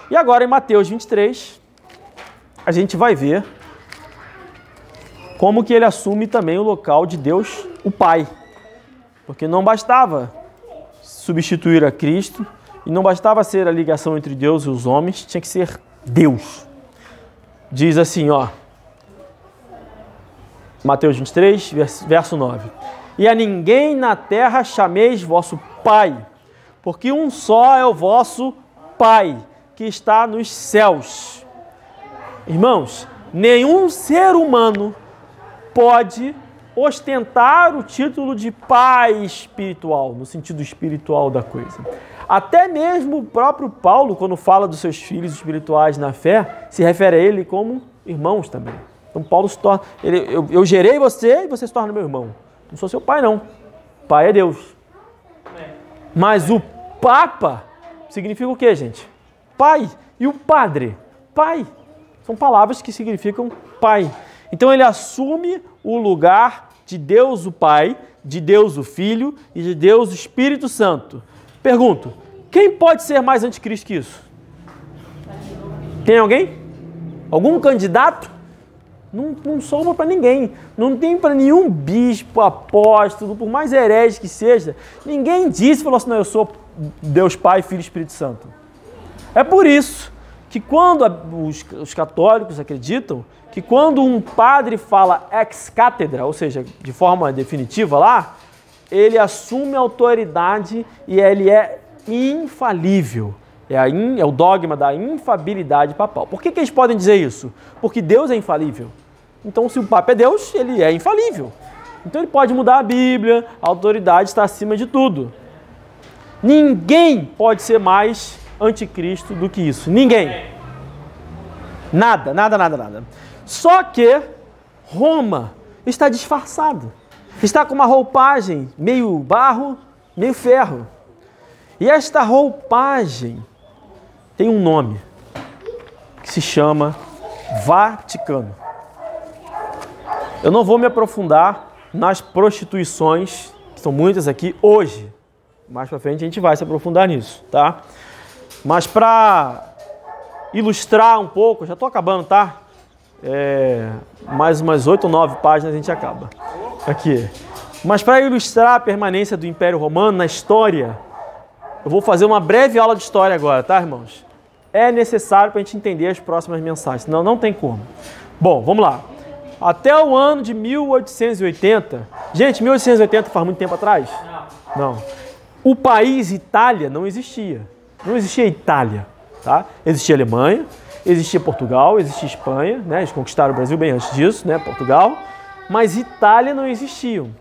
E agora em Mateus 23, a gente vai ver como que ele assume também o local de Deus, o Pai. Porque não bastava substituir a Cristo e não bastava ser a ligação entre Deus e os homens, tinha que ser Deus. Diz assim, ó, Mateus 23, verso 9. E a ninguém na terra chameis vosso Pai, porque um só é o vosso Pai, que está nos céus. Irmãos, nenhum ser humano pode ostentar o título de pai espiritual, no sentido espiritual da coisa. Até mesmo o próprio Paulo, quando fala dos seus filhos espirituais na fé, se refere a ele como irmãos também. Então Paulo se torna, eu gerei você e você se torna meu irmão. Não sou seu pai não, pai é Deus. Mas o Papa significa o que, gente? Pai. E o Padre? Pai. São palavras que significam pai. Então ele assume o lugar de Deus o Pai, de Deus o Filho e de Deus o Espírito Santo. Pergunto, quem pode ser mais anticristo que isso? Tem alguém? Algum candidato? Não sobra para ninguém. Não tem para nenhum bispo, apóstolo, por mais herege que seja. Ninguém disse, falou assim, não, eu sou Deus Pai, Filho e Espírito Santo. É por isso que quando os católicos acreditam que quando um padre fala ex cátedra, ou seja, de forma definitiva lá, ele assume a autoridade e ele é infalível. É o dogma da infabilidade papal. Por que eles podem dizer isso? Porque Deus é infalível. Então, se o Papa é Deus, ele é infalível. Então, ele pode mudar a Bíblia, a autoridade está acima de tudo. Ninguém pode ser mais anticristo do que isso. Ninguém. Nada, nada, nada, nada. Só que Roma está disfarçada. Está com uma roupagem meio barro, meio ferro. E esta roupagem tem um nome, que se chama Vaticano. Eu não vou me aprofundar nas prostituições, que são muitas aqui, hoje. Mais para frente a gente vai se aprofundar nisso, tá? Mas para ilustrar um pouco, já estou acabando, tá? Mais umas 8 ou 9 páginas a gente acaba. Aqui. Mas para ilustrar a permanência do Império Romano na história, eu vou fazer uma breve aula de história agora, tá, irmãos? É necessário para a gente entender as próximas mensagens, senão não tem como. Bom, vamos lá. Até o ano de 1880... Gente, 1880 faz muito tempo atrás? Não. O país Itália não existia. Não existia Itália, tá? Existia Alemanha, existia Portugal, existia Espanha, né? Eles conquistaram o Brasil bem antes disso, né? Portugal. Mas Itália não existiam.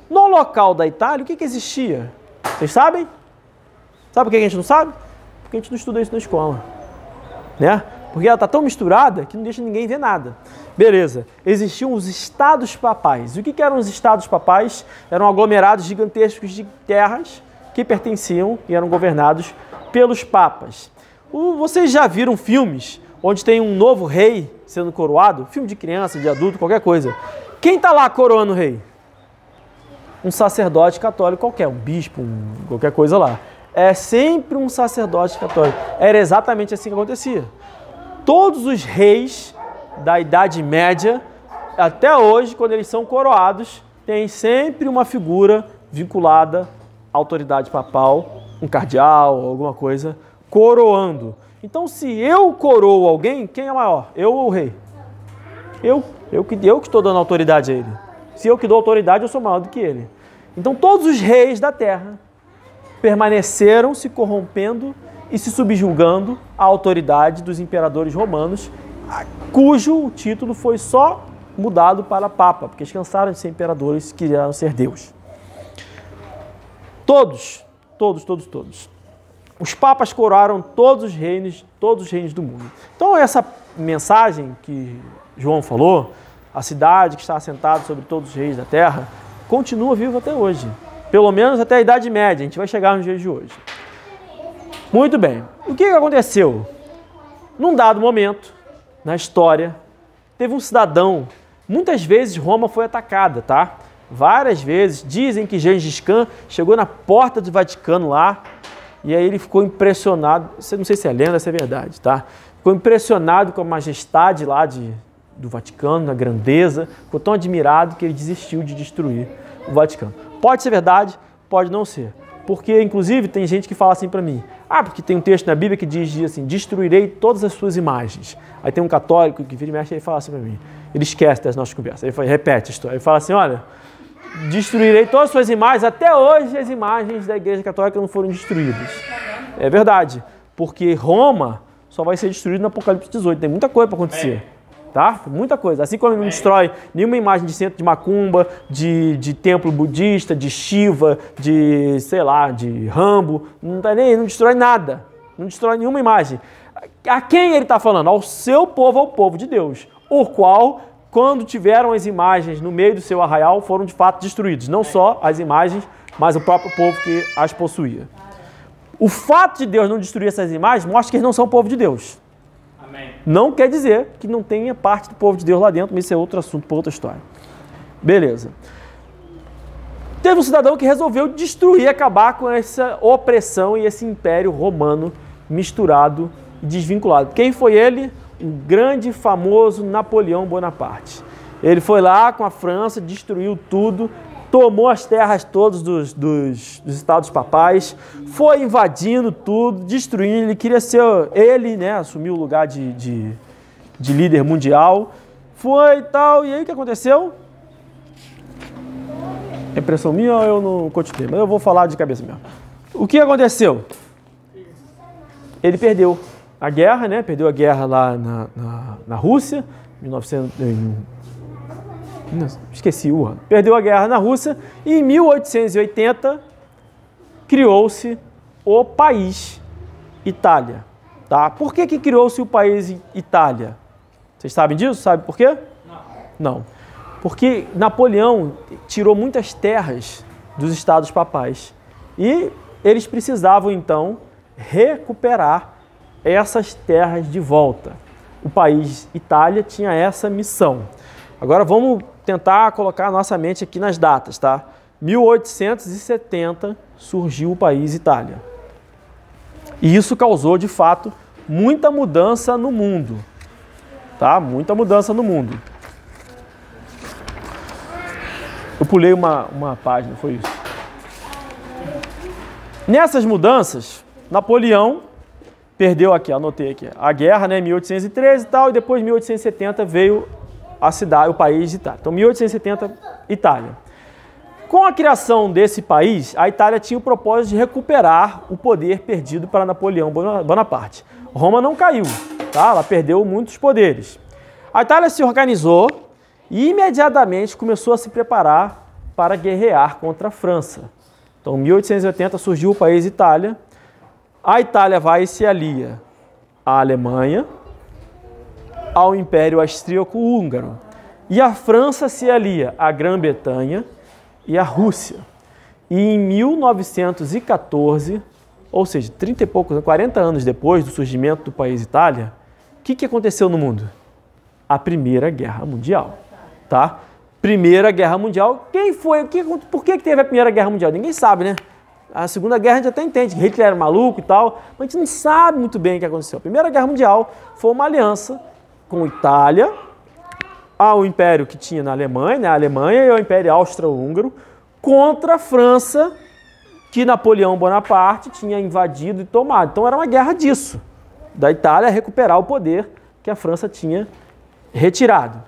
No local da Itália, o que existia? Vocês sabem? Sabe por que a gente não sabe? Porque a gente não estuda isso na escola, né? Porque ela está tão misturada que não deixa ninguém ver nada. Beleza. Existiam os estados papais. E o que eram os estados papais? Eram aglomerados gigantescos de terras que pertenciam e eram governados pelos papas. Vocês já viram filmes onde tem um novo rei sendo coroado? Filme de criança, de adulto, qualquer coisa. Quem está lá coroando o rei? Um sacerdote católico qualquer, um bispo, qualquer coisa lá. É sempre um sacerdote católico. Era exatamente assim que acontecia. Todos os reis da Idade Média, até hoje, quando eles são coroados, tem sempre uma figura vinculada à autoridade papal, um cardeal, alguma coisa, coroando. Então, se eu coroo alguém, quem é maior? Eu ou o rei? Eu que estou dando autoridade a ele. Se eu que dou autoridade, eu sou maior do que ele. Então, todos os reis da terra permaneceram se corrompendo e se subjugando à autoridade dos imperadores romanos, cujo título foi só mudado para Papa, porque eles cansaram de ser imperadores e queriam ser Deus. Todos. Os papas coroaram todos os reinos do mundo. Então essa mensagem que João falou, a cidade que está assentada sobre todos os reis da terra, continua viva até hoje. Pelo menos até a Idade Média, a gente vai chegar nos dias de hoje. Muito bem. O que aconteceu? Num dado momento, na história, teve um cidadão. Muitas vezes Roma foi atacada, tá? Várias vezes. Dizem que Gengis Khan chegou na porta do Vaticano lá e aí ele ficou impressionado. Não sei se é lenda, se é verdade, tá? Ficou impressionado com a majestade lá do Vaticano, na grandeza. Ficou tão admirado que ele desistiu de destruir o Vaticano. Pode ser verdade, pode não ser. Porque, inclusive, tem gente que fala assim para mim, porque tem um texto na Bíblia que diz assim, destruirei todas as suas imagens. Aí tem um católico que vira e mexe e fala assim para mim, ele esquece das nossas conversas, aí repete a história, ele fala assim, olha, destruirei todas as suas imagens, até hoje as imagens da Igreja Católica não foram destruídas. É verdade, porque Roma só vai ser destruída no Apocalipse 18, tem muita coisa para acontecer. Tá? Muita coisa. Assim como não destrói nenhuma imagem de centro de macumba, de templo budista, de Shiva, de, sei lá, de Rambo, não destrói nada. Não destrói nenhuma imagem. A quem ele está falando? Ao seu povo, ao povo de Deus. O qual, quando tiveram as imagens no meio do seu arraial, foram de fato destruídos. Não só as imagens, mas o próprio povo que as possuía. O fato de Deus não destruir essas imagens mostra que eles não são o povo de Deus. Não quer dizer que não tenha parte do povo de Deus lá dentro, mas isso é outro assunto para outra história. Beleza. Teve um cidadão que resolveu destruir, acabar com essa opressão e esse império romano misturado e desvinculado. Quem foi ele? O grande e famoso Napoleão Bonaparte. Ele foi lá com a França, destruiu tudo, tomou as terras todas dos estados papais, foi invadindo tudo, destruindo. Ele queria ser, né, assumiu o lugar de líder mundial. Foi e tal, e aí o que aconteceu? É impressão minha ou eu não continuei? Mas eu vou falar de cabeça mesmo. O que aconteceu? Ele perdeu a guerra, né? Perdeu a guerra lá na Rússia, 1900... Esqueci o ano. Perdeu a guerra na Rússia e em 1880 criou-se o país Itália. Tá? Por que criou-se o país Itália? Vocês sabem disso? Sabe por quê? Não. Porque Napoleão tirou muitas terras dos estados papais e eles precisavam então recuperar essas terras de volta. O país Itália tinha essa missão. Agora vamos tentar colocar a nossa mente aqui nas datas, tá? 1870 surgiu o país Itália. E isso causou, de fato, muita mudança no mundo. Tá? Muita mudança no mundo. Eu pulei uma página, foi isso. Nessas mudanças, Napoleão perdeu aqui, anotei aqui, a guerra, né, 1813 e tal, e depois 1870 veio a cidade, o país Itália. Então, 1870, Itália. Com a criação desse país, a Itália tinha o propósito de recuperar o poder perdido para Napoleão Bonaparte. Roma não caiu, tá? Ela perdeu muitos poderes. A Itália se organizou e imediatamente começou a se preparar para guerrear contra a França. Então, em 1880 surgiu o país Itália. A Itália vai e se alia à Alemanha, ao Império Austríaco-Húngaro. E a França se alia à Grã-Bretanha e à Rússia. E em 1914, ou seja, 30 e poucos, 40 anos depois do surgimento do país Itália, o que aconteceu no mundo? A Primeira Guerra Mundial. Tá? Primeira Guerra Mundial. Quem foi? Por que teve a Primeira Guerra Mundial? Ninguém sabe, né? A Segunda Guerra a gente até entende, que Hitler era maluco e tal, mas a gente não sabe muito bem o que aconteceu. A Primeira Guerra Mundial foi uma aliança com a Itália, ao império que tinha na Alemanha, né? A Alemanha e o Império Austro-Húngaro, contra a França, que Napoleão Bonaparte tinha invadido e tomado. Então era uma guerra disso, da Itália recuperar o poder que a França tinha retirado.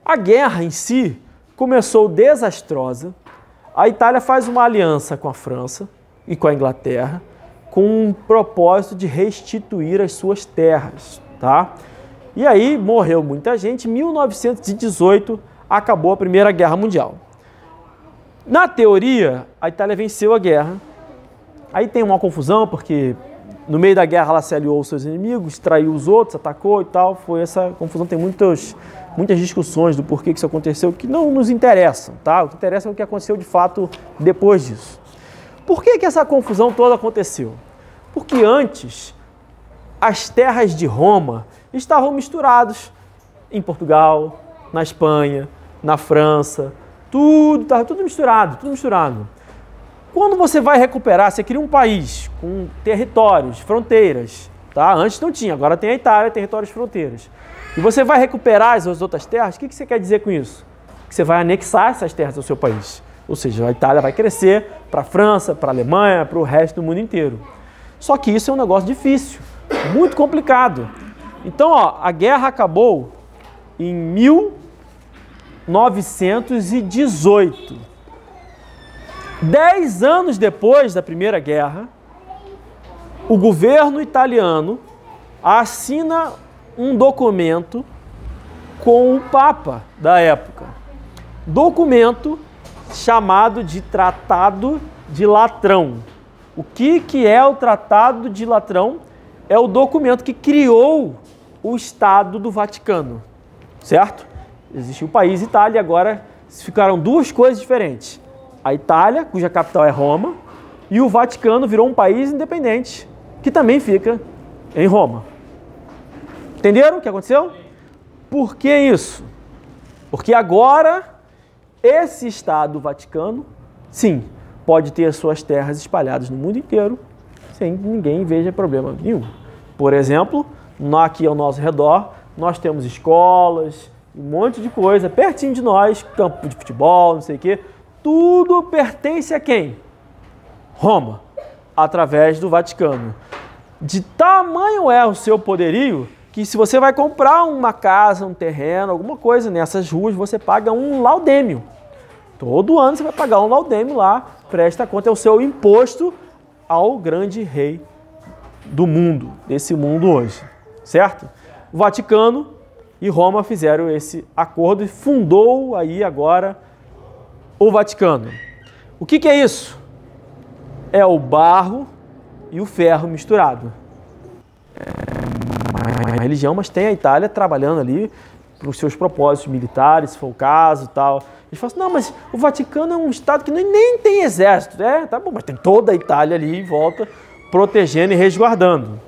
A guerra em si começou desastrosa. A Itália faz uma aliança com a França e com a Inglaterra com o propósito de restituir as suas terras, tá? E aí morreu muita gente. Em 1918 acabou a Primeira Guerra Mundial. Na teoria, a Itália venceu a guerra. Aí tem uma confusão porque no meio da guerra ela se aliou aos seus inimigos, traiu os outros, atacou e tal. Foi essa confusão, tem muitas discussões do porquê que isso aconteceu que não nos interessam, tá? O que interessa é o que aconteceu de fato depois disso. Por que essa confusão toda aconteceu? Porque antes as terras de Roma estavam misturadas em Portugal, na Espanha, na França, estava tudo misturado, tudo misturado. Quando você vai recuperar, você cria um país com territórios, fronteiras, tá? Antes não tinha, agora tem a Itália, territórios e fronteiras. E você vai recuperar as outras terras, o que você quer dizer com isso? Que você vai anexar essas terras ao seu país. Ou seja, a Itália vai crescer para a França, para a Alemanha, para o resto do mundo inteiro. Só que isso é um negócio difícil, muito complicado. Então, ó, a guerra acabou em 1918. 10 anos depois da Primeira Guerra, o governo italiano assina um documento com o Papa da época. Documento chamado de Tratado de Latrão. O que é o Tratado de Latrão? É o documento que criou o Estado do Vaticano, certo? Existe o país Itália, agora ficaram duas coisas diferentes. A Itália, cuja capital é Roma, e o Vaticano virou um país independente, que também fica em Roma. Entenderam o que aconteceu? Por que isso? Porque agora esse Estado do Vaticano sim, pode ter suas terras espalhadas no mundo inteiro, sem que ninguém veja problema nenhum. Por exemplo, aqui ao nosso redor, nós temos escolas, um monte de coisa, pertinho de nós, campo de futebol, não sei o quê. Tudo pertence a quem? Roma, através do Vaticano. De tamanho é o seu poderio que se você vai comprar uma casa, um terreno, alguma coisa nessas ruas, você paga um laudêmio. Todo ano você vai pagar um laudêmio lá, presta conta, é o seu imposto ao grande rei do mundo, desse mundo hoje, certo? O Vaticano e Roma fizeram esse acordo e fundou aí agora o Vaticano. O que é isso? É o barro e o ferro misturado. A religião, mas tem a Itália trabalhando ali para os seus propósitos militares, se for o caso e tal. Eles falam assim, não, mas o Vaticano é um estado que nem tem exército. É, tá bom, mas tem toda a Itália ali em volta, protegendo e resguardando.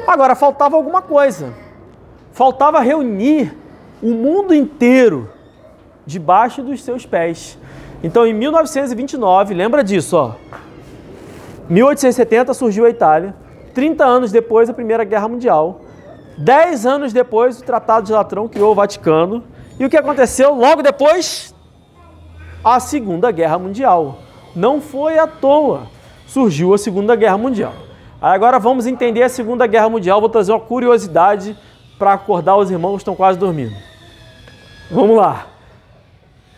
Agora, faltava alguma coisa. Faltava reunir o mundo inteiro debaixo dos seus pés. Então, em 1929, lembra disso, ó. 1870 surgiu a Itália, 30 anos depois a Primeira Guerra Mundial, 10 anos depois o Tratado de Latrão criou o Vaticano, e o que aconteceu logo depois? A Segunda Guerra Mundial. Não foi à toa, surgiu a Segunda Guerra Mundial. Agora vamos entender a Segunda Guerra Mundial, vou trazer uma curiosidade para acordar os irmãos que estão quase dormindo. Vamos lá.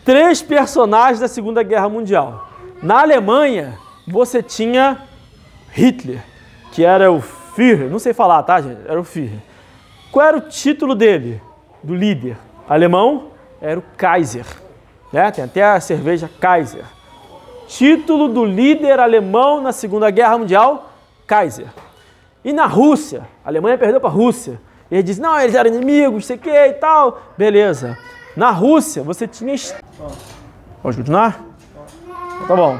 3 personagens da Segunda Guerra Mundial. Na Alemanha, você tinha Hitler, que era o Führer, não sei falar, tá, gente? Era o Führer. Qual era o título dele, do líder alemão? Era o Kaiser, né? Tem até a cerveja Kaiser. Título do líder alemão na Segunda Guerra Mundial, Kaiser. E na Rússia, a Alemanha perdeu para a Rússia. E ele diz, não, eles eram inimigos, sei o que e tal. Beleza. Na Rússia, você tinha... Pode continuar? Tá bom.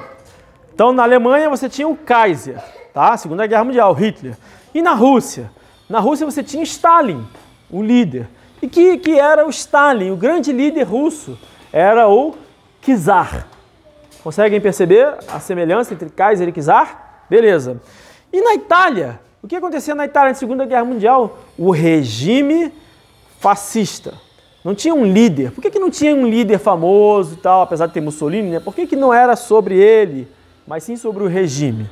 Então, na Alemanha, você tinha o Kaiser, tá? Segunda Guerra Mundial, Hitler. E na Rússia? Na Rússia, você tinha Stalin, o líder. E que era o Stalin? O grande líder russo era o Czar. Conseguem perceber a semelhança entre Kaiser e Czar? Beleza. E na Itália? O que acontecia na Itália na Segunda Guerra Mundial? O regime fascista. Não tinha um líder. Por que não tinha um líder famoso e tal, apesar de ter Mussolini, né? Por que não era sobre ele, mas sim sobre o regime?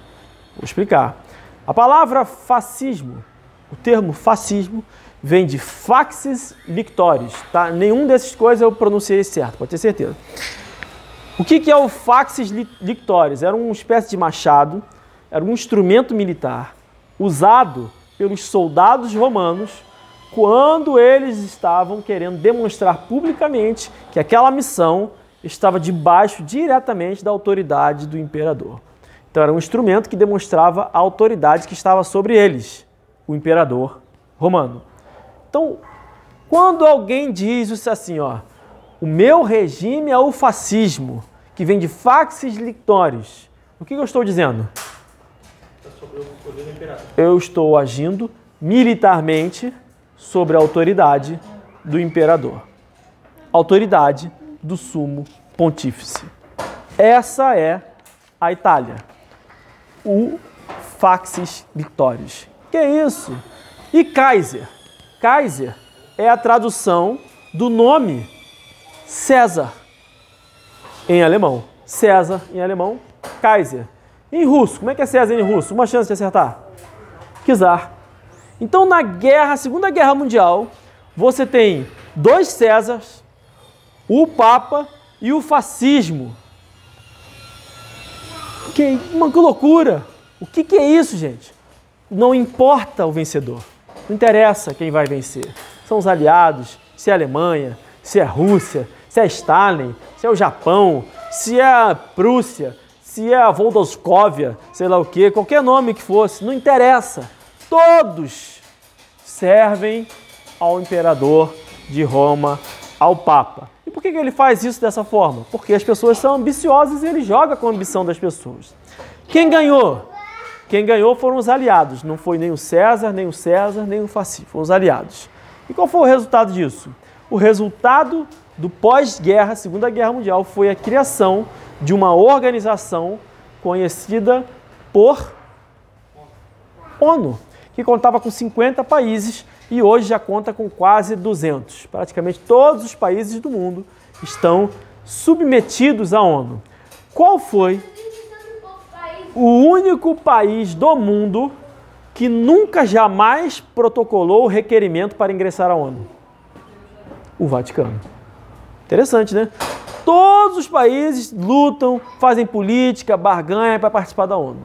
Vou explicar. A palavra fascismo, o termo fascismo, vem de faxes lictores, tá? Nenhum dessas coisas eu pronunciei certo, pode ter certeza. O que é o faxes lictores? Era uma espécie de machado, era um instrumento militar usado pelos soldados romanos quando eles estavam querendo demonstrar publicamente que aquela missão estava debaixo diretamente da autoridade do imperador. Então era um instrumento que demonstrava a autoridade que estava sobre eles, o imperador romano. Então, quando alguém diz isso assim, ó, o meu regime é o fascismo, que vem de faxes lictores, o que eu estou dizendo? Eu estou agindo militarmente sobre a autoridade do imperador, autoridade do sumo pontífice. Essa é a Itália, o faxes lictores. Que é isso? E Kaiser? Kaiser é a tradução do nome César em alemão. César em alemão, Kaiser. Em russo, como é que é César em russo? Uma chance de acertar. Czar. Então, na Segunda Guerra Mundial, você tem 2 Césares, o Papa e o fascismo. Que loucura! O que é isso, gente? Não importa o vencedor. Não interessa quem vai vencer. São os aliados, se é a Alemanha, se é a Rússia, se é Stalin, se é o Japão, se é a Prússia, se é a Voldoscóvia, sei lá o quê, qualquer nome que fosse, não interessa. Todos servem ao imperador de Roma, ao Papa. E por que ele faz isso dessa forma? Porque as pessoas são ambiciosas e ele joga com a ambição das pessoas. Quem ganhou? Quem ganhou foram os aliados. Não foi nem o César, nem o fascismo. Foram os aliados. E qual foi o resultado disso? O resultado do pós-guerra, Segunda Guerra Mundial, foi a criação de uma organização conhecida por ONU, que contava com 50 países e hoje já conta com quase 200. Praticamente todos os países do mundo estão submetidos à ONU. Qual foi o único país do mundo que nunca jamais protocolou o requerimento para ingressar à ONU? O Vaticano. Interessante, né? Todos os países lutam, fazem política, barganha para participar da ONU.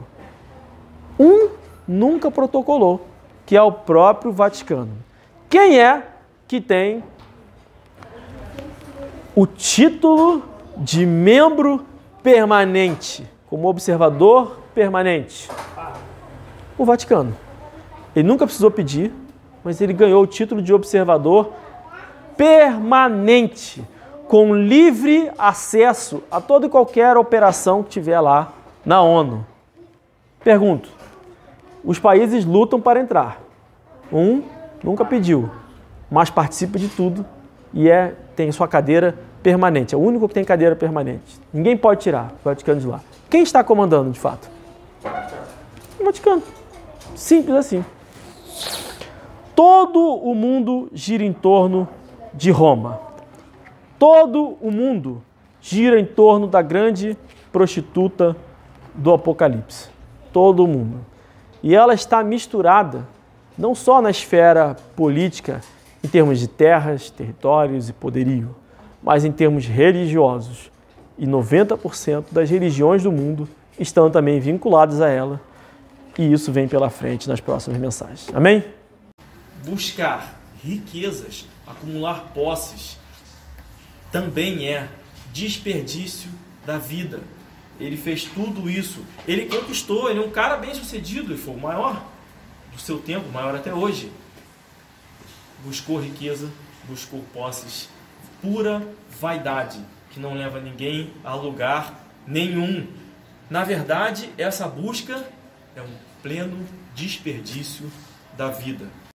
Um nunca protocolou, que é o próprio Vaticano. Quem é que tem o título de membro permanente, como observador permanente? O Vaticano. Ele nunca precisou pedir, mas ele ganhou o título de observador permanente, com livre acesso a toda e qualquer operação que tiver lá na ONU. Pergunto, os países lutam para entrar. Um nunca pediu, mas participa de tudo e tem sua cadeira permanente. É o único que tem cadeira permanente. Ninguém pode tirar o Vaticano de lá. Quem está comandando, de fato? O Vaticano. Simples assim. Todo o mundo gira em torno de Roma. Todo o mundo gira em torno da grande prostituta do Apocalipse. Todo o mundo. E ela está misturada não só na esfera política, em termos de terras, territórios e poderio, mas em termos religiosos. E 90% das religiões do mundo estão também vinculadas a ela. E isso vem pela frente nas próximas mensagens. Amém? Buscar riquezas, acumular posses, também é desperdício da vida. Ele fez tudo isso. Ele conquistou, ele é um cara bem sucedido, ele foi o maior do seu tempo, maior até hoje. Buscou riqueza, buscou posses, pura vaidade, que não leva ninguém a lugar nenhum. Na verdade, essa busca é um pleno desperdício da vida.